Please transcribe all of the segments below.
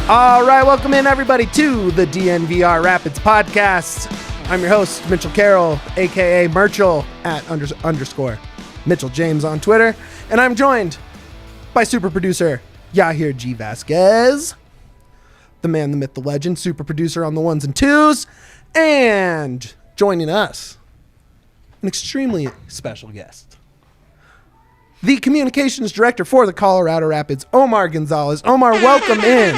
All right, welcome in everybody to the DNVR Rapids podcast. I'm your host, Mitchell Caroll, aka Merchel at underscore Mitchell James on Twitter, and I'm joined by super producer Yahir G. Vazquez, the man, the myth, the legend, super producer on the ones and twos, and joining us, an extremely special guest, the communications director for the Colorado Rapids, Omar Gonzalez. Omar, welcome in.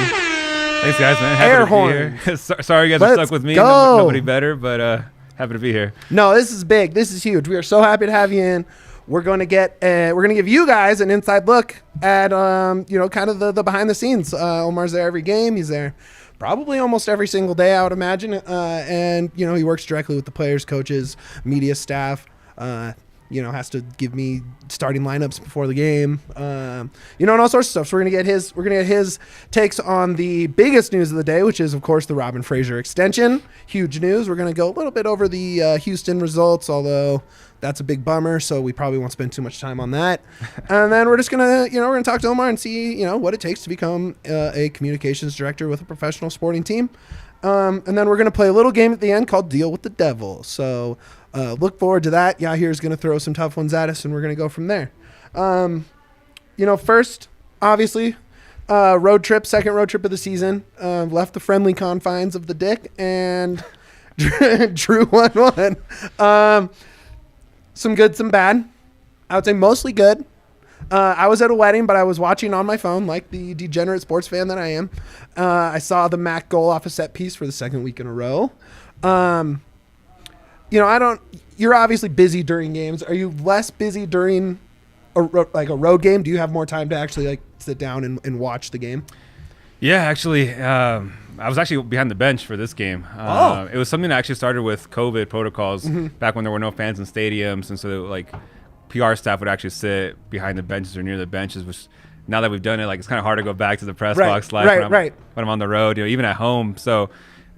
Thanks, guys, man. Air happy horn. to be here. Sorry you guys are stuck with me. Go. Nobody better, but happy to be here. No, this is big. This is huge. We are so happy to have you in. We're going to give you guys an inside look at kind of the behind the scenes. Omar's there every game. He's there probably almost every single day, I would imagine. And he works directly with the players, coaches, media staff. Has to give me starting lineups before the game, and all sorts of stuff. So we're gonna get his takes on the biggest news of the day, which is of course the Robin Fraser extension. Huge news. We're gonna go a little bit over the Houston results, although that's a big bummer. So we probably won't spend too much time on that. And then we're just gonna talk to Omar and see what it takes to become a communications director with a professional sporting team. And then we're gonna play a little game at the end called Deal with the Devil. So. Look forward to that. Yahir is going to throw some tough ones at us, and we're going to go from there. First, obviously, second road trip of the season. Left the friendly confines of the Dick and drew 1-1. Some good, some bad. I would say mostly good. I was at a wedding, but I was watching on my phone like the degenerate sports fan that I am. I saw the Mac goal off a set piece for the second week in a row. You're obviously busy during games. Are you less busy during a road game? Do you have more time to actually sit down and watch the game? Yeah, actually, I was actually behind the bench for this game. It was something that actually started with COVID protocols back when there were no fans in stadiums. And so PR staff would actually sit behind the benches or near the benches, which now that we've done it, it's kind of hard to go back to the press box when I'm on the road, even at home. So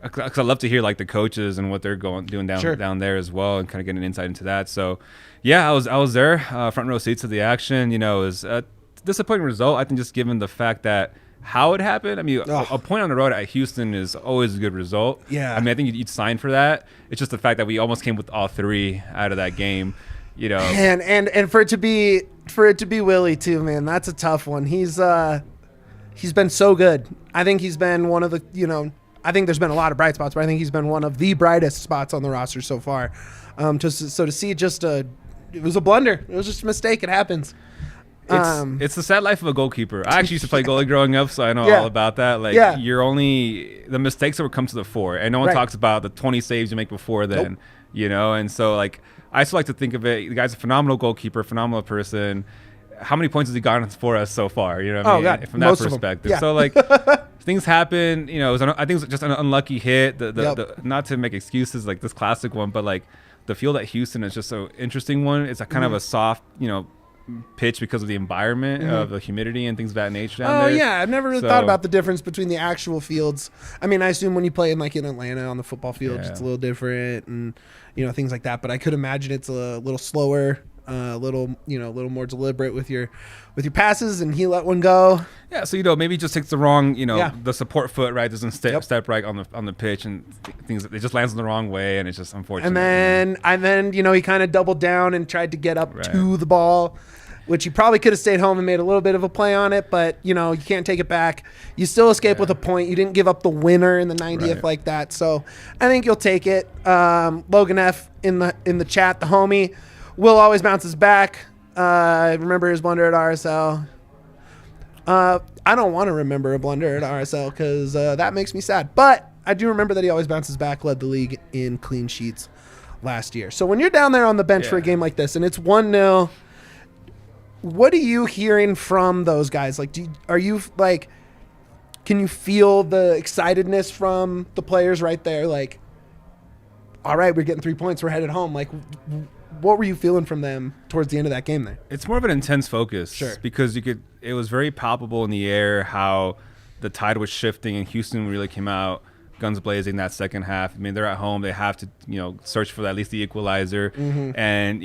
because I love to hear the coaches and what they're doing down there as well, and kind of getting an insight into that. So, yeah, I was there, front row seats of the action. It was a disappointing result. I think just given the fact that how it happened. I mean, a point on the road at Houston is always a good result. Yeah. I mean, I think you'd sign for that. It's just the fact that we almost came with all three out of that game. And for it to be Willie too, man, that's a tough one. He's been so good. I think he's been one of the I think there's been a lot of bright spots, but I think he's been one of the brightest spots on the roster so far. To see it was a blunder. It was just a mistake. It happens. It's the sad life of a goalkeeper. I actually used to play goalie growing up, so I know all about that. The mistakes that would come to the fore, and no one talks about the 20 saves you make before then. Nope. And so I still like to think of it. The guy's a phenomenal goalkeeper, phenomenal person. How many points has he gotten for us so far? God, from that perspective. Yeah. So things happen. I think it was just an unlucky hit. Not to make excuses like this classic one, but the field at Houston is just an interesting one. It's a kind of a soft, pitch because of the environment of the humidity and things of that nature down there. Oh yeah, I've never really thought about the difference between the actual fields. I mean, I assume when you play in in Atlanta on the football field, it's a little different and things like that. But I could imagine it's a little slower. A little more deliberate with your passes, and he let one go. Yeah, so maybe he just takes the wrong, the support foot doesn't step right on the pitch, and things it just lands in the wrong way, and it's just unfortunate. And then he kind of doubled down and tried to get up to the ball, which he probably could have stayed home and made a little bit of a play on it, but you can't take it back. You still escape with a point. You didn't give up the winner in the 90th like that, so I think you'll take it. Logan F in the chat, the homie. Will always bounces back. Remember his blunder at RSL. I don't want to remember a blunder at RSL because that makes me sad. But I do remember that he always bounces back, led the league in clean sheets last year. So when you're down there on the bench for a game like this and it's 1-0, what are you hearing from those guys? Can you feel the excitedness from the players right there? All right, we're getting 3 points. We're headed home. What were you feeling from them towards the end of that game there? It's more of an intense focus. Sure. Because it was very palpable in the air how the tide was shifting, and Houston really came out guns blazing that second half. I mean, they're at home. They have to, search for at least the equalizer. And,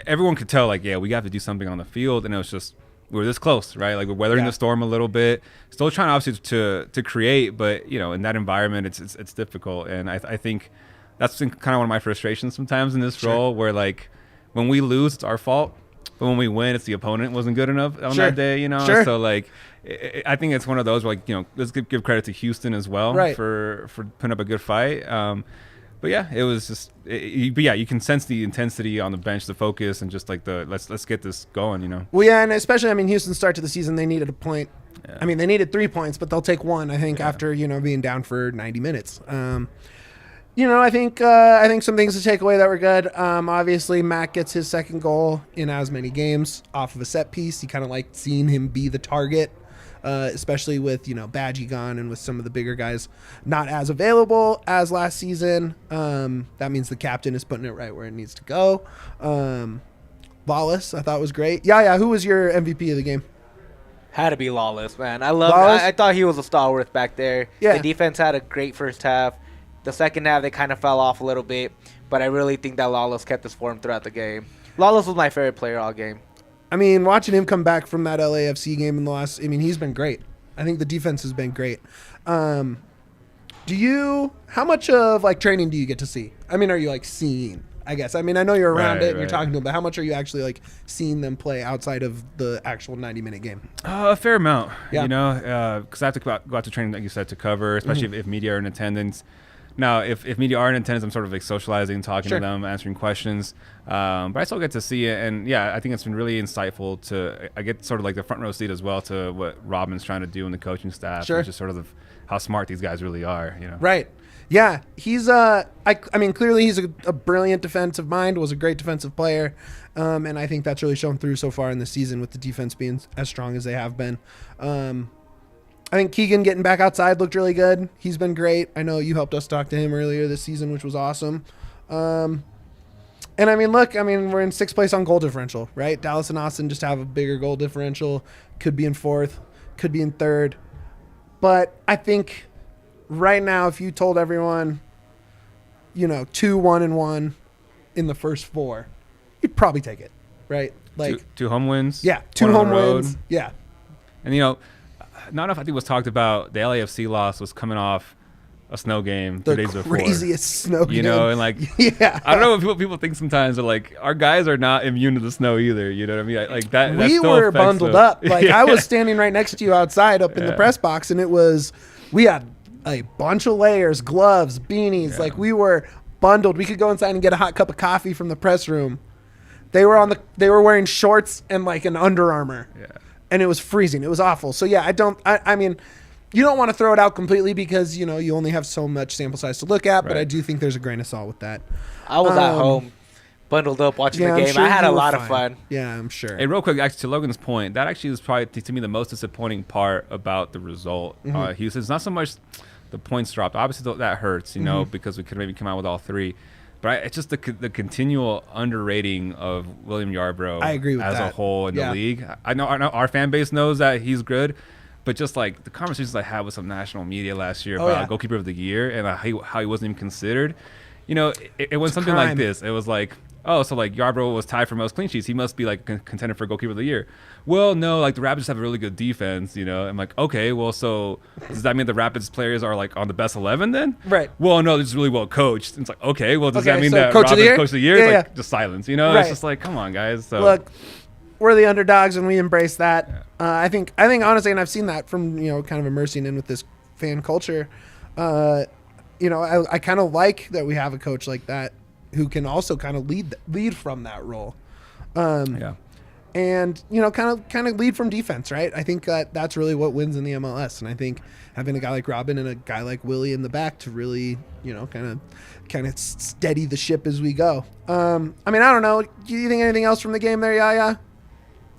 everyone could tell, we have to do something on the field. And it was just we're this close, right? Like we're weathering the storm a little bit, still trying obviously to create, but you know, in that environment, it's difficult. And I think that's been kind of one of my frustrations sometimes in this role, where like when we lose, it's our fault, but when we win, it's the opponent wasn't good enough on that day, you know. So like, I think it's one of those where, like, you know, let's give credit to Houston as well for putting up a good fight. But yeah, it was just. But yeah, you can sense the intensity on the bench, the focus, and just like the let's get this going, you know. Well, yeah, and especially, I mean, Houston's start to the season, they needed a point. I mean, they needed 3 points, but they'll take one, I think, after, you know, being down for 90 minutes. You know, I think some things to take away that were good. Obviously, Mac gets his second goal in as many games off of a set piece. You kind of liked seeing him be the target. Especially with, you know, Badgie gone and with some of the bigger guys not as available as last season. That means the captain is putting it right where it needs to go. Lawless, I thought was great. Yeah. Who was your MVP of the game? Had to be Lawless, man. I thought he was a stalwart back there. Yeah. The defense had a great first half. The second half, they kind of fell off a little bit. But I really think that Lawless kept his form throughout the game. Lawless was my favorite player all game. I mean, watching him come back from that LAFC game in the last, I mean, he's been great. I think the defense has been great. How much of like training do you get to see? I mean, are you like seeing, I guess? I mean, I know you're around it and you're talking to them, but how much are you actually like seeing them play outside of the actual 90-minute game? A fair amount, you know, because I have to go out to training, like you said, to cover, especially if media are in attendance. Now, if media are in attendance, I'm sort of like socializing, talking to them, answering questions. But I still get to see it. And, yeah, I think it's been really insightful I get sort of like the front row seat as well to what Robin's trying to do in the coaching staff. And just sort of how smart these guys really are, you know. Right. Yeah. He's, I mean, clearly he's a brilliant defensive mind, was a great defensive player. And I think that's really shown through so far in the season with the defense being as strong as they have been. I think Keegan getting back outside looked really good. He's been great. I know you helped us talk to him earlier this season, which was awesome. And I mean, look, we're in 6th place on goal differential, right? Dallas and Austin just have a bigger goal differential. Could be in 4th, could be in 3rd. But I think right now, if you told everyone, you know, 2-1-1 in the first 4, you'd probably take it, right? Like two home wins. Yeah, 2 home wins. Yeah. And, you know, not enough, I think, was talked about. The LAFC loss was coming off a snow game 2 days before. The craziest snow game. You know, and like, I don't know what people think sometimes, are like, our guys are not immune to the snow either. You know what I mean? Like that. We were bundled up. Like I was standing right next to you outside up in the press box, and we had a bunch of layers, gloves, beanies. Like we were bundled. We could go inside and get a hot cup of coffee from the press room. They were wearing shorts and like an Under Armour. Yeah. And it was freezing. It was awful. So, yeah, I mean, you don't want to throw it out completely because, you know, you only have so much sample size to look at. But I do think there's a grain of salt with that. I was at home, bundled up, watching the game. I had a lot of fun. Yeah, I'm sure. Hey, real quick, actually, to Logan's point, that actually was probably, to me, the most disappointing part about the result. Houston, it's not so much the points dropped. Obviously, that hurts, you know, because we could maybe come out with all 3. But it's just the continual underrating of William Yarbrough as a whole in the league. I know our fan base knows that he's good, but just like the conversations I had with some national media last year about goalkeeper of the year and how he wasn't even considered, you know, it was something like this. It was like, oh, so like Yarbrough was tied for most clean sheets. He must be like a contender for goalkeeper of the year. Well, no, like the Rapids have a really good defense, you know. I'm like, okay, well, so does that mean the Rapids players are like on the best 11 then? Right. Well, no, they're just really well coached. It's like, okay, well, does that mean that Robin's coach of the year? It's like just silence, you know? It's just like, come on, guys. So look, we're the underdogs and we embrace that. Yeah. I think honestly, and I've seen that from, you know, kind of immersing in with this fan culture. You know, I kind of like that we have a coach like that who can also kind of lead from that role. And, you know, kind of lead from defense, right? I think that's really what wins in the MLS. And I think having a guy like Robin and a guy like Willie in the back to really, you know, kind of steady the ship as we go. I mean, I don't know. Do you think anything else from the game there, Yaya?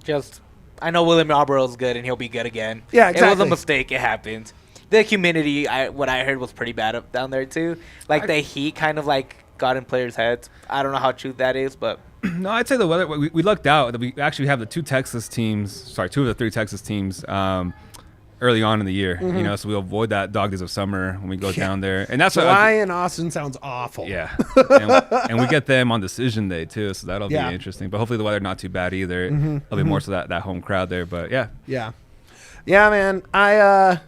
Just, I know William Yarbrough is good and he'll be good again. Yeah, exactly. It was a mistake. It happened. The humidity, what I heard was pretty bad up down there too. Like the heat kind of like got in players' heads. I don't know how true that is, but no, I'd say the weather. We lucked out that we actually have two of the 3 Texas teams early on in the year, so we'll avoid that dog days of summer when we go down there. And that's July in Austin sounds awful. Yeah. and we get them on decision day too, so that'll be interesting. But hopefully the weather not too bad either. It'll be more so that home crowd there. But yeah, man. You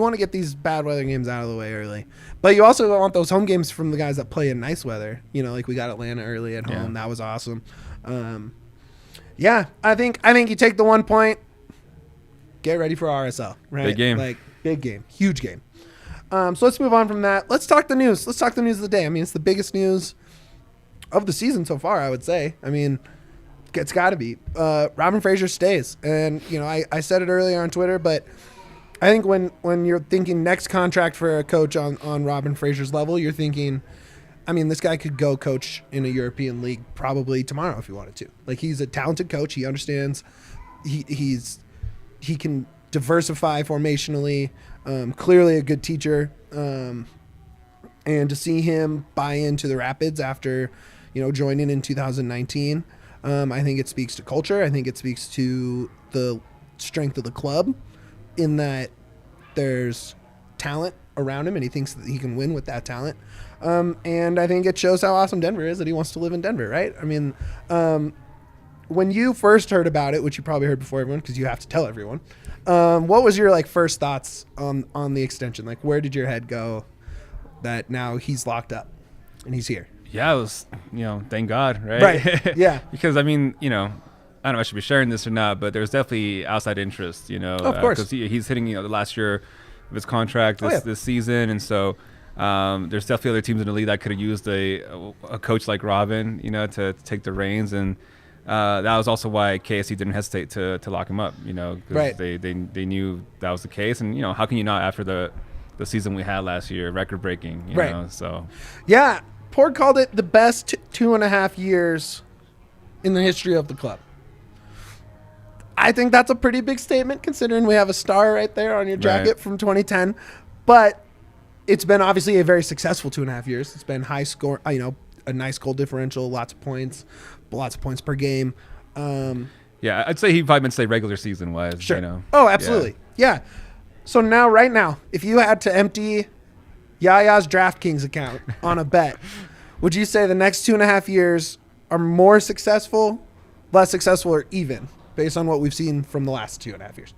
want to get these bad weather games out of the way early, but you also want those home games from the guys that play in nice weather. Like we got Atlanta early at home. That was awesome. I think you take the 1 point. Get ready for RSL, right? Big game. Big game. Huge game. So let's move on from that. Let's talk the news. Let's talk the news of the day. I mean, it's the biggest news of the season so far, I would say. I mean, it's got to be. Robin Fraser stays. And, I said it earlier on Twitter, but I think when you're thinking next contract for a coach on Robin Fraser's level, you're thinking, I mean, this guy could go coach in a European league probably tomorrow if he wanted to. Like, he's a talented coach. He understands. He can diversify formationally, clearly a good teacher. And to see him buy into the Rapids after, joining in 2019, I think it speaks to culture. I think it speaks to the strength of the club in that there's talent around him and he thinks that he can win with that talent. And I think it shows how awesome Denver is that he wants to live in Denver, right? I mean, when you first heard about it, which you probably heard before everyone because you have to tell everyone, what was your first thoughts on the extension? Like, where did your head go that now he's locked up and he's here? Yeah, it was, thank God, right? Right, yeah. Because, I mean, I don't know if I should be sharing this or not, but there's definitely outside interest, Of course. Because he's hitting, the last year of his contract this season, and so there's definitely other teams in the league that could have used a coach like Robin, to take the reins, and that was also why KSC didn't hesitate to lock him up, because right. they knew that was the case, and how can you not after the season we had last year, record breaking, you know? So yeah, Port called it the best 2.5 years in the history of the club. I think that's a pretty big statement considering we have a star right there on your jacket from 2010, but it's been obviously a very successful 2.5 years. It's been high score, a nice goal differential, lots of points per game. Yeah, I'd say he probably meant to say regular season wise. Sure. Oh, absolutely. Yeah. So right now, if you had to empty Yaya's DraftKings account on a bet, would you say the next 2.5 years are more successful, less successful, or even based on what we've seen from the last 2.5 years?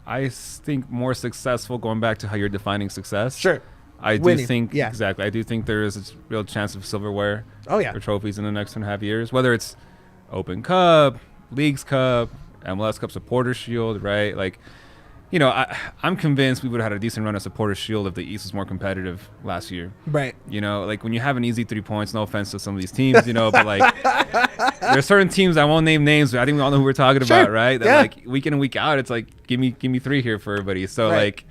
I think more successful, going back to how you're defining success. Sure. I do think, exactly. I do think there is a real chance of silverware or trophies in the next 2.5 years, whether it's Open Cup, Leagues Cup, MLS Cup, Supporters Shield, right? Like, I'm convinced we would have had a decent run of Supporters Shield if the East was more competitive last year. Right. Like when you have an easy 3 points, no offense to some of these teams, but like there's certain teams, I won't name names, but I think we all know who we're talking about, right? That like week in and week out, it's like, give me 3 here for everybody. So like,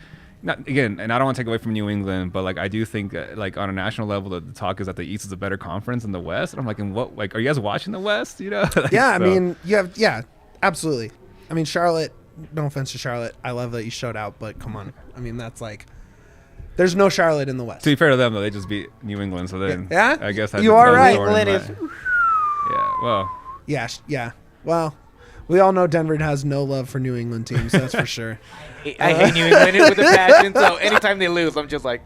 not again, and I don't want to take away from New England, but like I do think that, like on a national level, the talk is that the East is a better conference than the West. And I'm like, in what? Like, are you guys watching the West? Like, I mean, you have, absolutely. I mean, Charlotte. No offense to Charlotte, I love that you showed out, but come on. I mean, that's like, there's no Charlotte in the West. To be fair to them, though, they just beat New England, so then I guess you are right. England is. Yeah. Well. Yeah. Well, we all know Denver has no love for New England teams. That's for sure. I hate New England with a passion. So anytime they lose, I'm just like.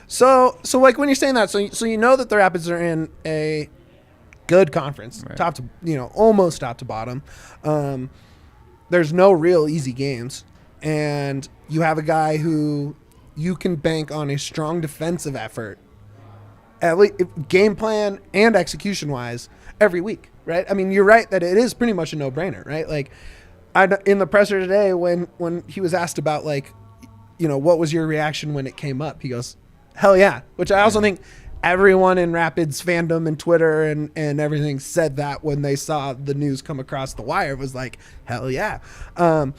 So like when you're saying that, so you know that the Rapids are in a good conference, right. top to almost top to bottom. There's no real easy games, and you have a guy who you can bank on a strong defensive effort, at least game plan and execution wise, every week, right? I mean, you're right that it is pretty much a no-brainer, right? Like, in the presser today, when he was asked about like, what was your reaction when it came up, he goes, "Hell yeah!" Which I also think everyone in Rapids fandom and Twitter and everything said that when they saw the news come across the wire, was like, hell yeah. So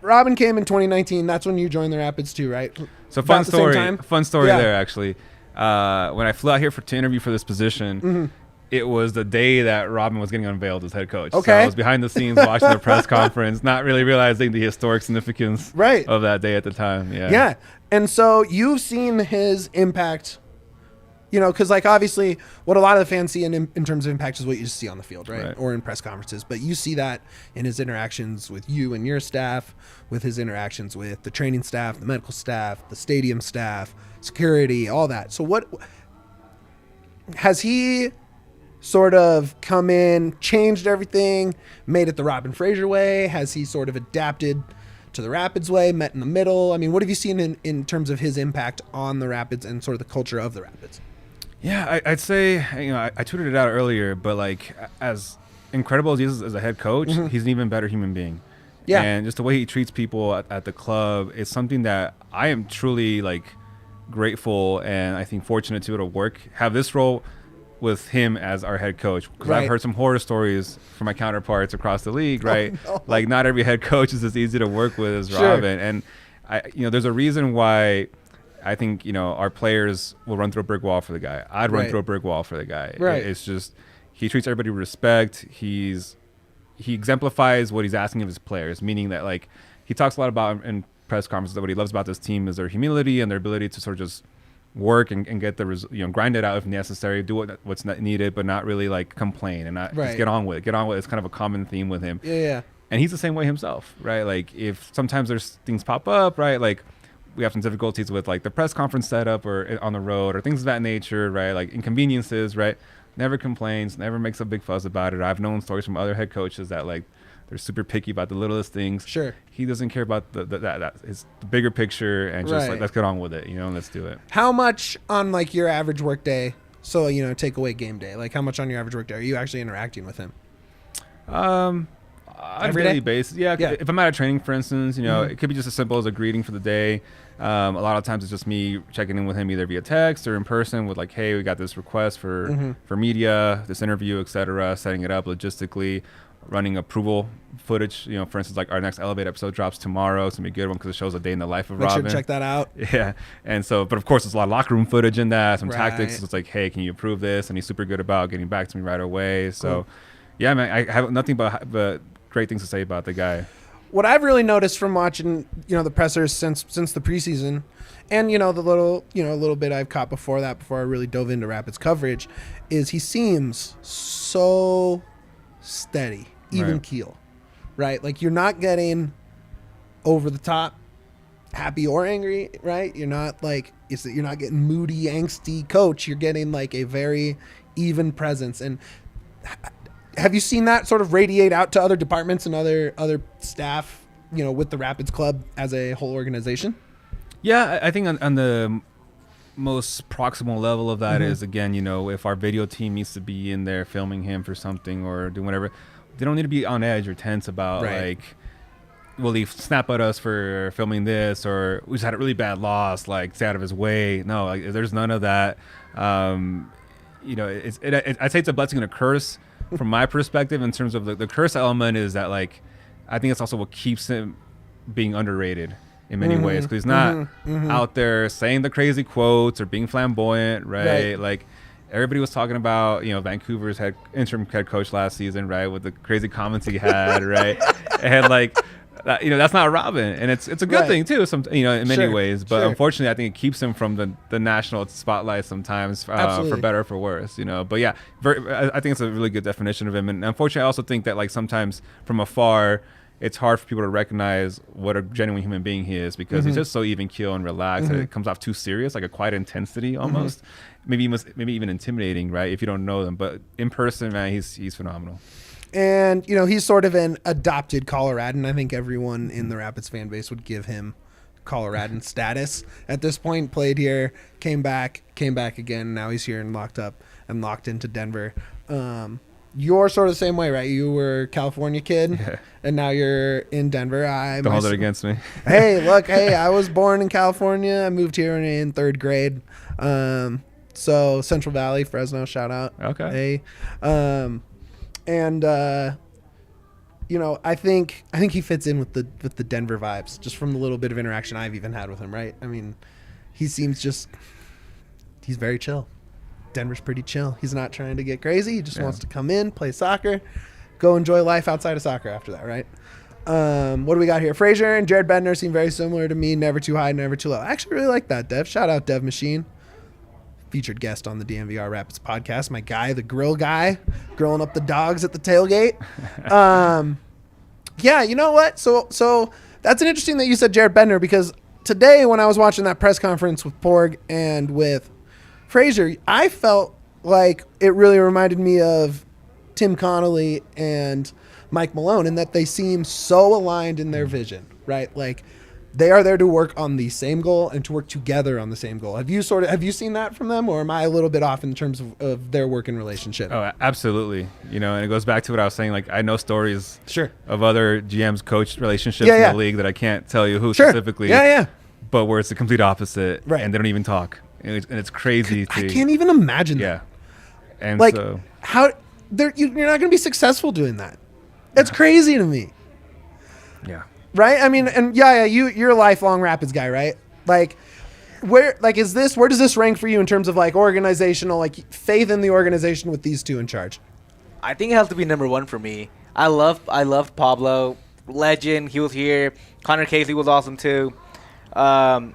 Robin came in 2019. That's when you joined the Rapids too, right? So fun story there, actually. When I flew out here to interview for this position, it was the day that Robin was getting unveiled as head coach. Okay. So I was behind the scenes watching the press conference, not really realizing the historic significance of that day at the time. Yeah. Yeah. And so you've seen his impact You know, because like obviously what a lot of the fans see in terms of impact is what you just see on the field, right? Right. Or in press conferences. But you see that in his interactions with you and your staff, with his interactions with the training staff, the medical staff, the stadium staff, security, all that. So what has he sort of come in, changed everything, made it the Robin Fraser way? Has he sort of adapted to the Rapids way, met in the middle? I mean, what have you seen in terms of his impact on the Rapids and sort of the culture of the Rapids? Yeah, I'd say, you know, I tweeted it out earlier, but like as incredible as he is as a head coach, he's an even better human being. Yeah. And just the way he treats people at the club is something that I am truly like grateful and I think fortunate to be able to have this role with him as our head coach. Because Right. I've heard some horror stories from my counterparts across the league, right? no. Like not every head coach is as easy to work with as Sure. Robin. And there's a reason why I think, our players will run through a brick wall for the guy. I'd run Right. through a brick wall for the guy. Right. It's just he treats everybody with respect. He exemplifies what he's asking of his players, meaning that like he talks a lot about in press conferences that what he loves about this team is their humility and their ability to sort of just work and get grind it out if necessary, do what's not needed, but not really like complain and not Right. just get on with it. Get on with it. It's kind of a common theme with him. Yeah. And he's the same way himself, right? Like if sometimes there's things pop up, right? Like we have some difficulties with like the press conference setup or on the road or things of that nature, right? Like inconveniences, right? Never complains, never makes a big fuss about it. I've known stories from other head coaches that like they're super picky about the littlest things. Sure. He doesn't care about the bigger picture and just Right. like let's get on with it, let's do it. How much on like your average work day, so take away game day, like how much on your average work day are you actually interacting with him? On a Every daily day? basis, yeah. If I'm at a training, for instance, it could be just as simple as a greeting for the day. A lot of times it's just me checking in with him either via text or in person with like, hey, we got this request for media, this interview, etc. Setting it up logistically, running approval footage. For instance, like our next Elevate episode drops tomorrow. It's gonna be a good one because it shows a day in the life of Make Robin. sure to check that out. Yeah, and so, but of course, there's a lot of locker room footage in that, some tactics. Right. So it's like, hey, can you approve this? And he's super good about getting back to me right away. So, Cool. yeah, man, I have nothing but great things to say about the guy. What I've really noticed from watching, the pressers since the preseason, and the little bit I've caught before that, before I really dove into Rapids coverage, is he seems so steady, even Right. keel, right? Like you're not getting over the top, happy or angry, right? You're not you're not getting moody, angsty coach. You're getting like a very even presence. And have you seen that sort of radiate out to other departments and other staff, with the Rapids club as a whole organization? Yeah, I think on the most proximal level of that is, again, if our video team needs to be in there filming him for something or doing whatever, they don't need to be on edge or tense about like, will he snap at us for filming this, or we just had a really bad loss, like stay out of his way. No, like, there's none of that. I'd say it's a blessing and a curse from my perspective in terms of the curse element is that like, I think it's also what keeps him being underrated in many ways, because he's not out there saying the crazy quotes or being flamboyant, right? Like everybody was talking about, Vancouver's interim head coach last season, right, with the crazy comments he had, right? And like, that's not Robin, and it's a good thing too, in many ways. But unfortunately, I think it keeps him from the national spotlight sometimes, for better or for worse. But yeah, I think it's a really good definition of him. And unfortunately, I also think that like sometimes from afar, it's hard for people to recognize what a genuine human being he is, because he's just so even keel and relaxed that it comes off too serious, like a quiet intensity almost, maybe even intimidating, right? If you don't know them, but in person, man, he's phenomenal. And he's sort of an adopted Coloradan. I think everyone in the Rapids fan base would give him Coloradan status at this point. Played here, came back again. Now he's here and locked into Denver. You're sort of the same way, right? You were a California kid, and now you're in Denver. Don't hold it against me. Hey, look, I was born in California. I moved here in third grade. So Central Valley, Fresno, shout out. Okay. Hey. I think he fits in with the Denver vibes, just from the little bit of interaction I've even had with him, right? I mean, he seems he's very chill. Denver's pretty chill. He's not trying to get crazy. He just wants to come in, play soccer, go enjoy life outside of soccer after that, right? What do we got here? Fraser and Jared Bednar seem very similar to me. Never too high, never too low. I actually really like that, Dev. Shout out Dev Machine. featured guest on the DNVR Rapids podcast, my guy, the grill guy, grilling up the dogs at the tailgate. Yeah, you know what? So that's an interesting that you said Jared Bednar, because today when I was watching that press conference with Porg and with Fraser, I felt like it really reminded me of Tim Connolly and Mike Malone in that they seem so aligned in their vision, right? Like they are there to work on the same goal and to work together on the same goal. Have you seen that from them, or am I a little bit off in terms of their working relationship? Oh, absolutely. You know, and it goes back to what I was saying. Like, I know stories of other GMs coach relationships in the league that I can't tell you who specifically. Yeah. But where it's the complete opposite, right? And they don't even talk, and it's crazy. I can't even imagine that. Yeah, and like so how you're not going to be successful doing that. It's crazy to me. Yeah. Right? I mean, and you're a lifelong Rapids guy, right? Like, where does this rank for you in terms of like organizational, like faith in the organization with these two in charge? I think it has to be number one for me. I loved Pablo, legend. He was here. Connor Casey was awesome too. But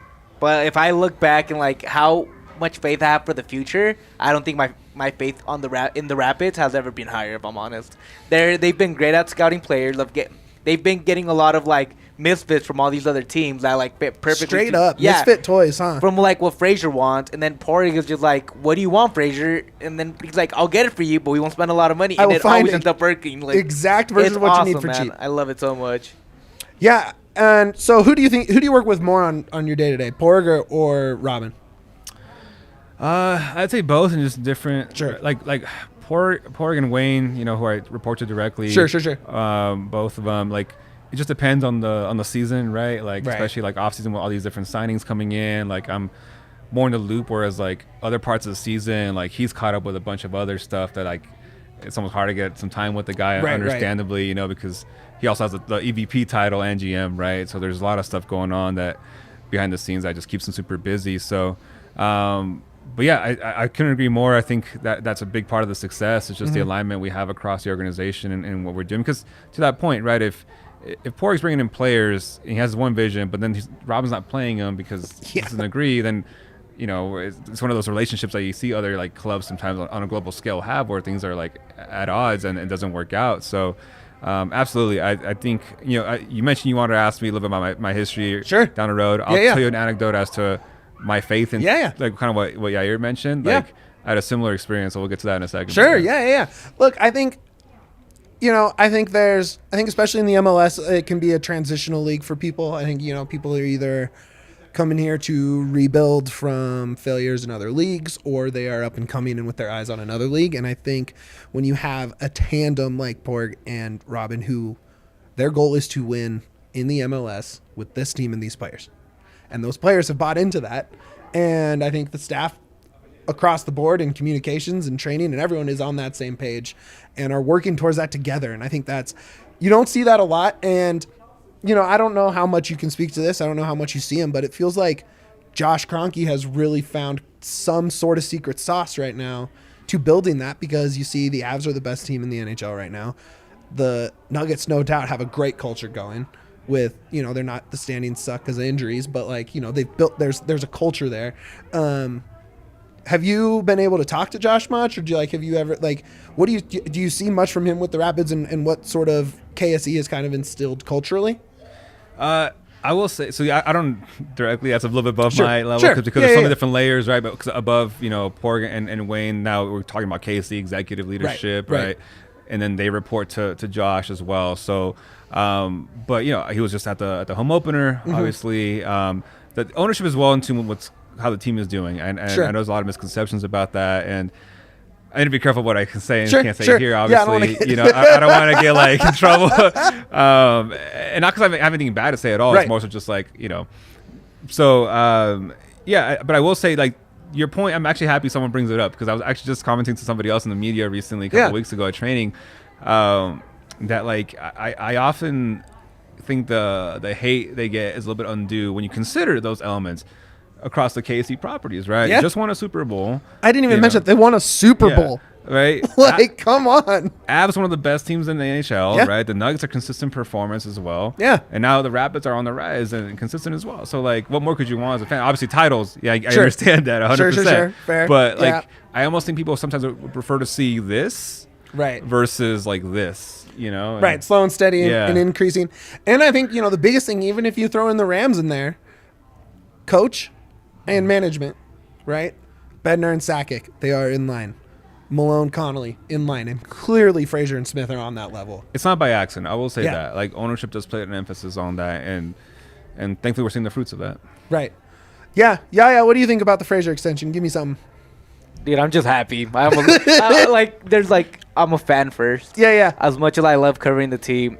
if I look back and like how much faith I have for the future, I don't think my faith on in the Rapids has ever been higher. If I'm honest, they've been great at scouting players. They've been getting a lot of like misfits from all these other teams that like fit perfectly. Straight up, misfit toys, huh? From like what Fraser wants, and then Porrig is just like, "What do you want, Fraser?" And then he's like, "I'll get it for you, but we won't spend a lot of money." And it always ends up working. Like, exact version of what you need for cheap. I love it so much. Yeah, and so who do you work with more on your day to day, Porrig or Robin? I'd say both, and just different. Sure. Like Porg and Wayne, you know, who I report to directly. Sure. Both of them, like, it just depends on the season, right? Like, especially like off season with all these different signings coming in. Like, I'm more in the loop, whereas like other parts of the season, like he's caught up with a bunch of other stuff that like it's almost hard to get some time with the guy, understandably, you know, because he also has the EVP title and GM, right? So there's a lot of stuff going on that behind the scenes that just keeps him super busy. So. But yeah, I couldn't agree more. I think that's a big part of the success. It's just the alignment we have across the organization and what we're doing. Because to that point, right, if Porg's bringing in players, and he has one vision, but then Robin's not playing them because he doesn't agree, then, you know, it's one of those relationships that you see other like clubs sometimes on a global scale have, where things are like at odds and it doesn't work out. So absolutely, I think, you know, you mentioned you wanted to ask me a little bit about my history down the road. I'll tell you an anecdote as to my faith in like kind of what Yahir mentioned. Like, I had a similar experience, so we'll get to that in a second. Sure, yeah. Look, I think especially in the MLS, it can be a transitional league for people. I think, you know, people are either coming here to rebuild from failures in other leagues, or they are up and coming and with their eyes on another league. And I think when you have a tandem like Porg and Robin, who their goal is to win in the MLS with this team and these players, and those players have bought into that. And I think the staff across the board in communications and training and everyone is on that same page and are working towards that together. And I think you don't see that a lot. And, you know, I don't know how much you can speak to this. I don't know how much you see him, but it feels like Josh Kroenke has really found some sort of secret sauce right now to building that, because you see the Avs are the best team in the NHL right now. The Nuggets, no doubt, have a great culture going. With, you know, they're not, the standings suck because of injuries, but like, you know, they've built, there's a culture there. Have you been able to talk to Josh much, or have you ever, like, what do you see much from him with the Rapids, and what sort of KSE has kind of instilled culturally? I will say, so I don't directly, that's a little bit above my level, because there's so many different layers, right? But above, you know, Porg and Wayne, now we're talking about KSE executive leadership, right? And then they report to Josh as well. So, but, you know, he was just at the home opener, obviously. The ownership is well in tune with how the team is doing. And I know there's a lot of misconceptions about that. And I need to be careful what I can say and can't say here, obviously. I don't want to get, like, in trouble. And not because I have anything bad to say at all. It's more so just, like, you know. So, but I will say, like, your point, I'm actually happy someone brings it up, because I was actually just commenting to somebody else in the media recently, a couple of weeks ago at training, that, like, I often think the hate they get is a little bit undue when you consider those elements across the KC properties, right? Just won a Super Bowl. I didn't even mention they won a Super Bowl. right? Like, come on. Avs one of the best teams in the NHL, Yeah. right? The Nuggets are consistent performance as well. Yeah. And now the Rapids are on the rise and consistent as well. So, like, what more could you want as a fan? Obviously, titles. Yeah, I Sure. understand that 100%. Sure. Fair. But, like, Yeah. I almost think people sometimes would prefer to see this Right. versus, like, this, you know? And Right. Slow and steady Yeah. and increasing. And I think, the biggest thing, even if you throw in the Rams in there, coach and management, right? Bednar and Sakic, they are in line. Malone, Connolly, in line. And clearly Fraser and Smith are on that level. It's not by accident. I will say Yeah. that. Like, ownership does play an emphasis on that. And thankfully, we're seeing the fruits of that. Right. Yeah. What do you think about the Fraser extension? Give me something. Dude, I'm just happy. I'm a fan first. Yeah. As much as I love covering the team,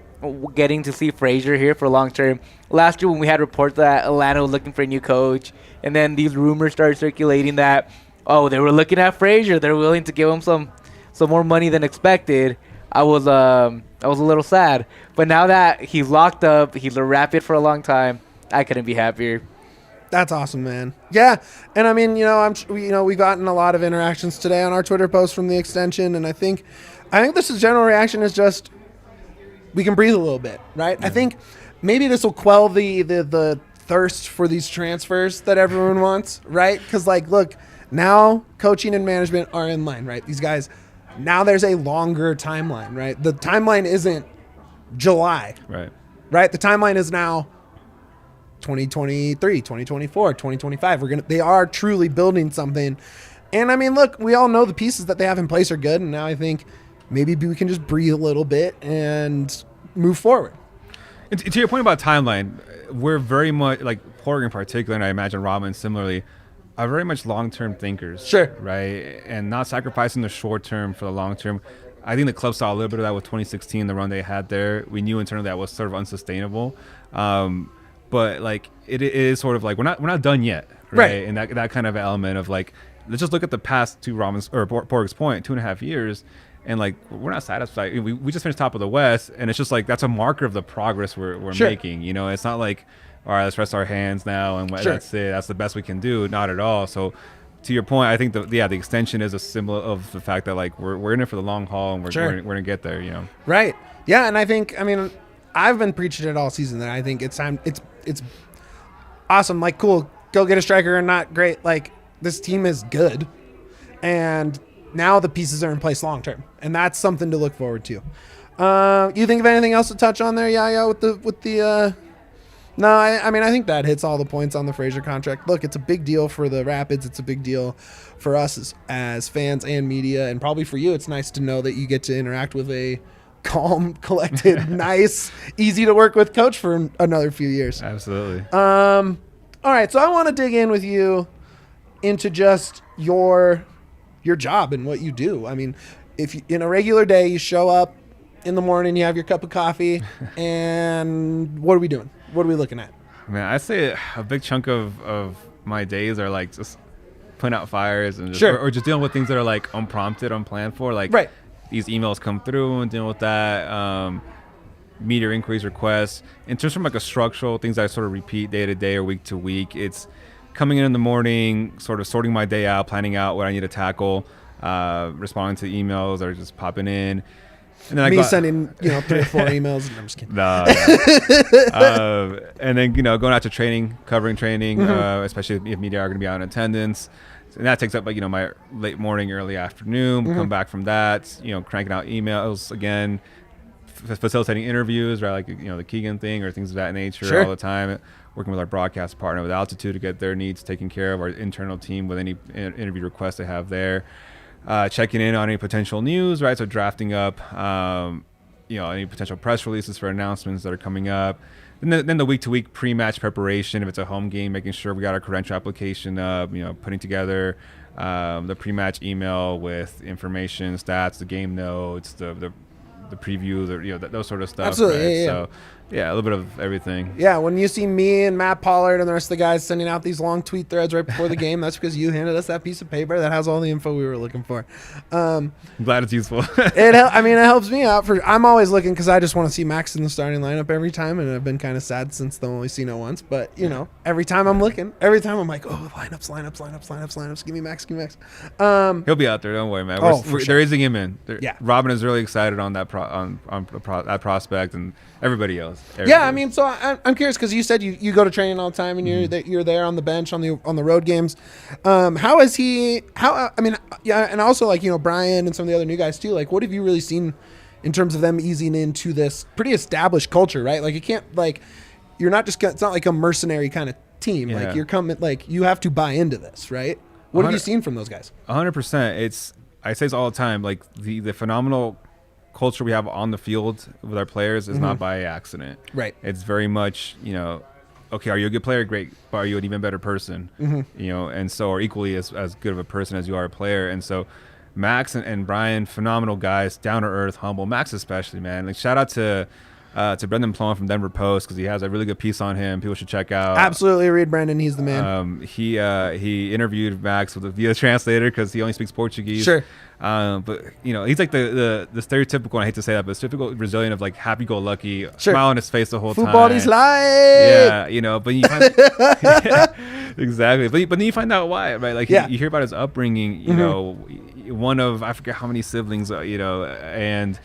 getting to see Fraser here for long term. Last year when we had reports that Atlanta was looking for a new coach, and then these rumors started circulating that, they were looking at Fraser. They're willing to give him some more money than expected. I was a little sad. But now that he's locked up, he's a Rapid for a long time, I couldn't be happier. That's awesome, man. Yeah, and I mean, we've gotten a lot of interactions today on our Twitter post from the extension, and I think this general reaction is just we can breathe a little bit, right? Yeah. I think maybe this will quell the thirst for these transfers that everyone wants, right? Because look, now coaching and management are in line, right? These guys, now there's a longer timeline, right? The timeline isn't July, right? The timeline is now 2023, 2024, 2025. They are truly building something. And I mean, look, we all know the pieces that they have in place are good. And now I think maybe we can just breathe a little bit and move forward. And to your point about timeline, we're very much, like Porg in particular, and I imagine Robin similarly, are very much long-term thinkers. Sure. Right? And not sacrificing the short term for the long term. I think the club saw a little bit of that with 2016, the run they had there. We knew internally that was sort of unsustainable. But like it is sort of like we're not done yet, right? And that kind of element of like, let's just look at the past to Robin's or Porg's point, 2.5 years, and like we're not satisfied. We just finished top of the West, and it's just like that's a marker of the progress we're making. It's not like, all right, let's rest our hands now and that's it. That's the best we can do. Not at all. So to your point, I think the extension is a symbol of the fact that like we're in it for the long haul and we're gonna get there. Right. Yeah, and I think I've been preaching it all season that I think it's time. It's awesome. Like, cool. Go get a striker and not great. Like, this team is good, and now the pieces are in place long term, and that's something to look forward to. You think of anything else to touch on there, Yaya? With the no, I think that hits all the points on the Fraser contract. Look, it's a big deal for the Rapids. It's a big deal for us as fans and media, and probably for you. It's nice to know that you get to interact with a calm, collected, nice, easy to work with coach for another few years. Absolutely. All right, so I want to dig in with you into just your job and what you do. I mean, if in a regular day you show up in the morning, you have your cup of coffee, and what are we doing? What are we looking at? Man, I'd say a big chunk of my days are like just putting out fires and just, or just dealing with things that are like unprompted, unplanned for. Like, these emails come through and dealing with that, meter inquiries, requests. In terms of like a structural, things that I sort of repeat day to day or week to week, it's coming in the morning, sort of sorting my day out, planning out what I need to tackle, responding to emails that are just popping in. And then sending 3 or 4 emails. And I'm just kidding. No. And then going out to training, covering training, especially if media are going to be out in attendance. And that takes up like my late morning, early afternoon. Come back from that, cranking out emails again, facilitating interviews, right? Like the Keegan thing or things of that nature all the time. Working with our broadcast partner with Altitude to get their needs taken care of. Our internal team with any interview requests they have there. Checking in on any potential news, right? So drafting up, any potential press releases for announcements that are coming up. And then the week-to-week pre-match preparation, if it's a home game, making sure we got our credential application up, putting together the pre-match email with information, stats, the game notes, the the previews or those sort of stuff. Absolutely, right? yeah. So yeah, a little bit of everything. Yeah, when you see me and Matt Pollard and the rest of the guys sending out these long tweet threads right before the game, that's because you handed us that piece of paper that has all the info we were looking for. I'm glad it's useful. It helps me out. I'm always looking because I just want to see Max in the starting lineup every time, and I've been kind of sad since I've only seen it once. But every time I'm looking, every time I'm like, oh, lineups. Give me Max. He'll be out there. Don't worry, man. They're easing him in. Yeah. Robin is really excited on that that prospect, and everybody else. Yeah, I mean, so I'm curious because you said you go to training all the time and you're there on the bench on the road games. How is he? I mean, yeah, and also like Brian and some of the other new guys too. Like, what have you really seen in terms of them easing into this pretty established culture, right? Like, you can't you're not just it's not like a mercenary kind of team. Yeah. Like, you're coming you have to buy into this, right? What have you seen from those guys? 100%. I say this all the time. Like the phenomenal culture we have on the field with our players is not by accident. Right. It's very much, okay, are you a good player? Great. But are you an even better person? And so, or equally as good of a person as you are a player. And so Max and Brian, phenomenal guys, down to earth, humble. Max especially, man. Like, shout out to Brendan Plone from Denver Post because he has a really good piece on him. People should check out. Absolutely, read Brendan. He's the man. He interviewed Max via translator because he only speaks Portuguese. Sure. But he's like the stereotypical. I hate to say that, but stereotypical Brazilian of like happy-go-lucky, smile on his face the whole time. Football is life. Yeah, but you find exactly. But then you find out why, right? Like you hear about his upbringing. One of I forget how many siblings. And